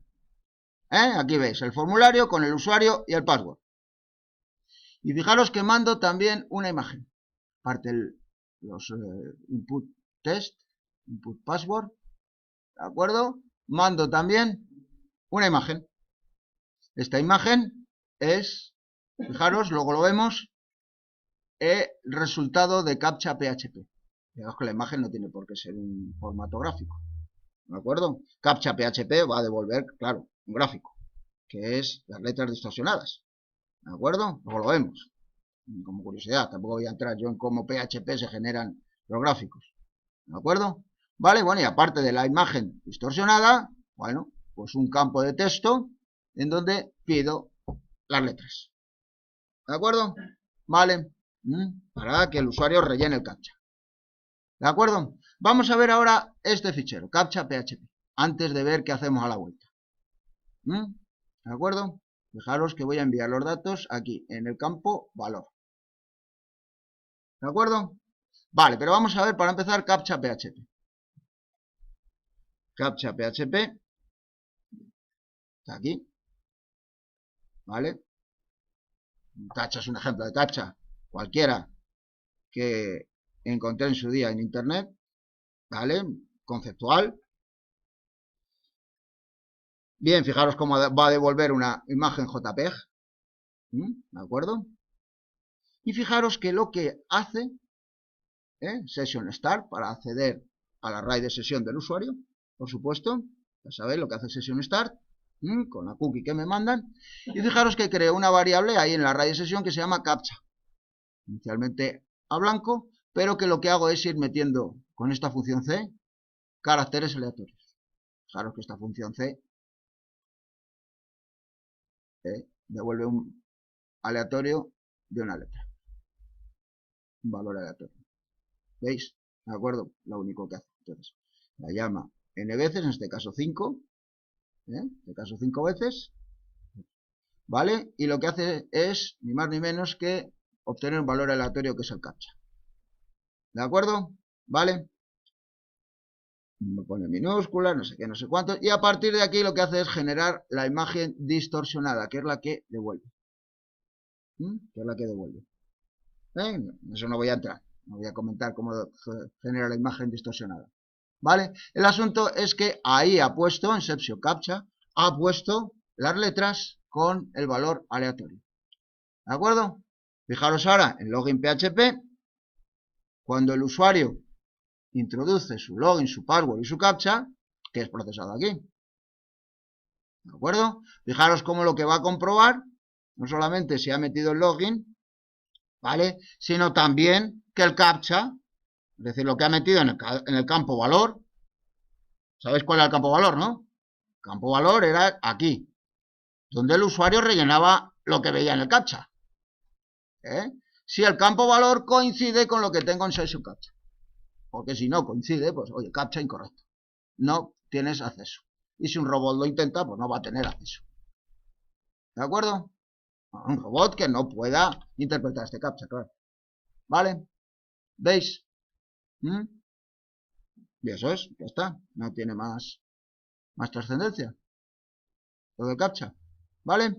Aquí veis el formulario con el usuario y el password. Y fijaros que mando también una imagen. Aparte los input test, input password. ¿De acuerdo? Mando también una imagen. Esta imagen es, fijaros, luego lo vemos, el resultado de captcha PHP. Fijaos que la imagen no tiene por qué ser un formato gráfico. ¿De acuerdo? Captcha PHP va a devolver, claro, un gráfico, que es las letras distorsionadas. ¿De acuerdo? Luego lo vemos. Como curiosidad, tampoco voy a entrar yo en cómo PHP se generan los gráficos. ¿De acuerdo? Vale, bueno, y aparte de la imagen distorsionada, bueno, pues un campo de texto en donde pido las letras. ¿De acuerdo? Vale. Para que el usuario rellene el captcha. ¿De acuerdo? Vamos a ver ahora este fichero, captcha PHP, antes de ver qué hacemos a la vuelta. ¿De acuerdo? Fijaros que voy a enviar los datos aquí en el campo valor. ¿De acuerdo? Vale, pero vamos a ver para empezar captcha PHP. Captcha PHP. Está aquí. ¿Vale? Captcha es un ejemplo de captcha cualquiera que encontré en su día en internet. ¿Vale? Conceptual. Bien, fijaros cómo va a devolver una imagen JPEG. ¿De acuerdo? Y fijaros que lo que hace Session Start para acceder al array de sesión del usuario, por supuesto, ya sabéis lo que hace Session Start con la cookie que me mandan, y fijaros que creo una variable ahí en el array de sesión que se llama captcha, inicialmente a blanco, pero que lo que hago es ir metiendo con esta función C caracteres aleatorios. Fijaros que esta función C devuelve un aleatorio de una letra, un valor aleatorio. ¿Veis? ¿De acuerdo? Lo único que hace. Entonces, la llama n veces, en este caso 5. En este caso 5 veces. ¿Vale? Y lo que hace es, ni más ni menos que obtener un valor aleatorio que es el captcha. ¿De acuerdo? ¿Vale? Me pone minúscula, no sé qué, no sé cuánto. Y a partir de aquí lo que hace es generar la imagen distorsionada, que es la que devuelve. Que es la que devuelve. Eso no voy a entrar. No voy a comentar cómo genera la imagen distorsionada. ¿Vale? El asunto es que ahí ha puesto, en Session Captcha, ha puesto las letras con el valor aleatorio. ¿De acuerdo? Fijaros ahora en Login PHP, cuando el usuario introduce su login, su password y su captcha, que es procesado aquí. ¿De acuerdo? Fijaros cómo lo que va a comprobar, no solamente si ha metido el login, ¿vale? Sino también que el captcha, es decir, lo que ha metido en el campo valor. ¿Sabéis cuál era el campo valor, no? El campo valor era aquí, donde el usuario rellenaba lo que veía en el captcha. Si el campo valor coincide con lo que tengo en Session Captcha. Porque si no coincide, pues, oye, captcha incorrecto. No tienes acceso. Y si un robot lo intenta, pues no va a tener acceso. ¿De acuerdo? Un robot que no pueda interpretar este captcha, claro. ¿Vale? ¿Veis? Y eso es, ya está. No tiene más trascendencia. Todo el captcha. ¿Vale?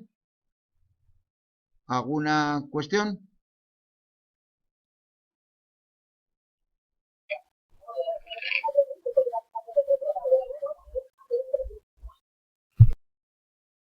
¿Alguna cuestión?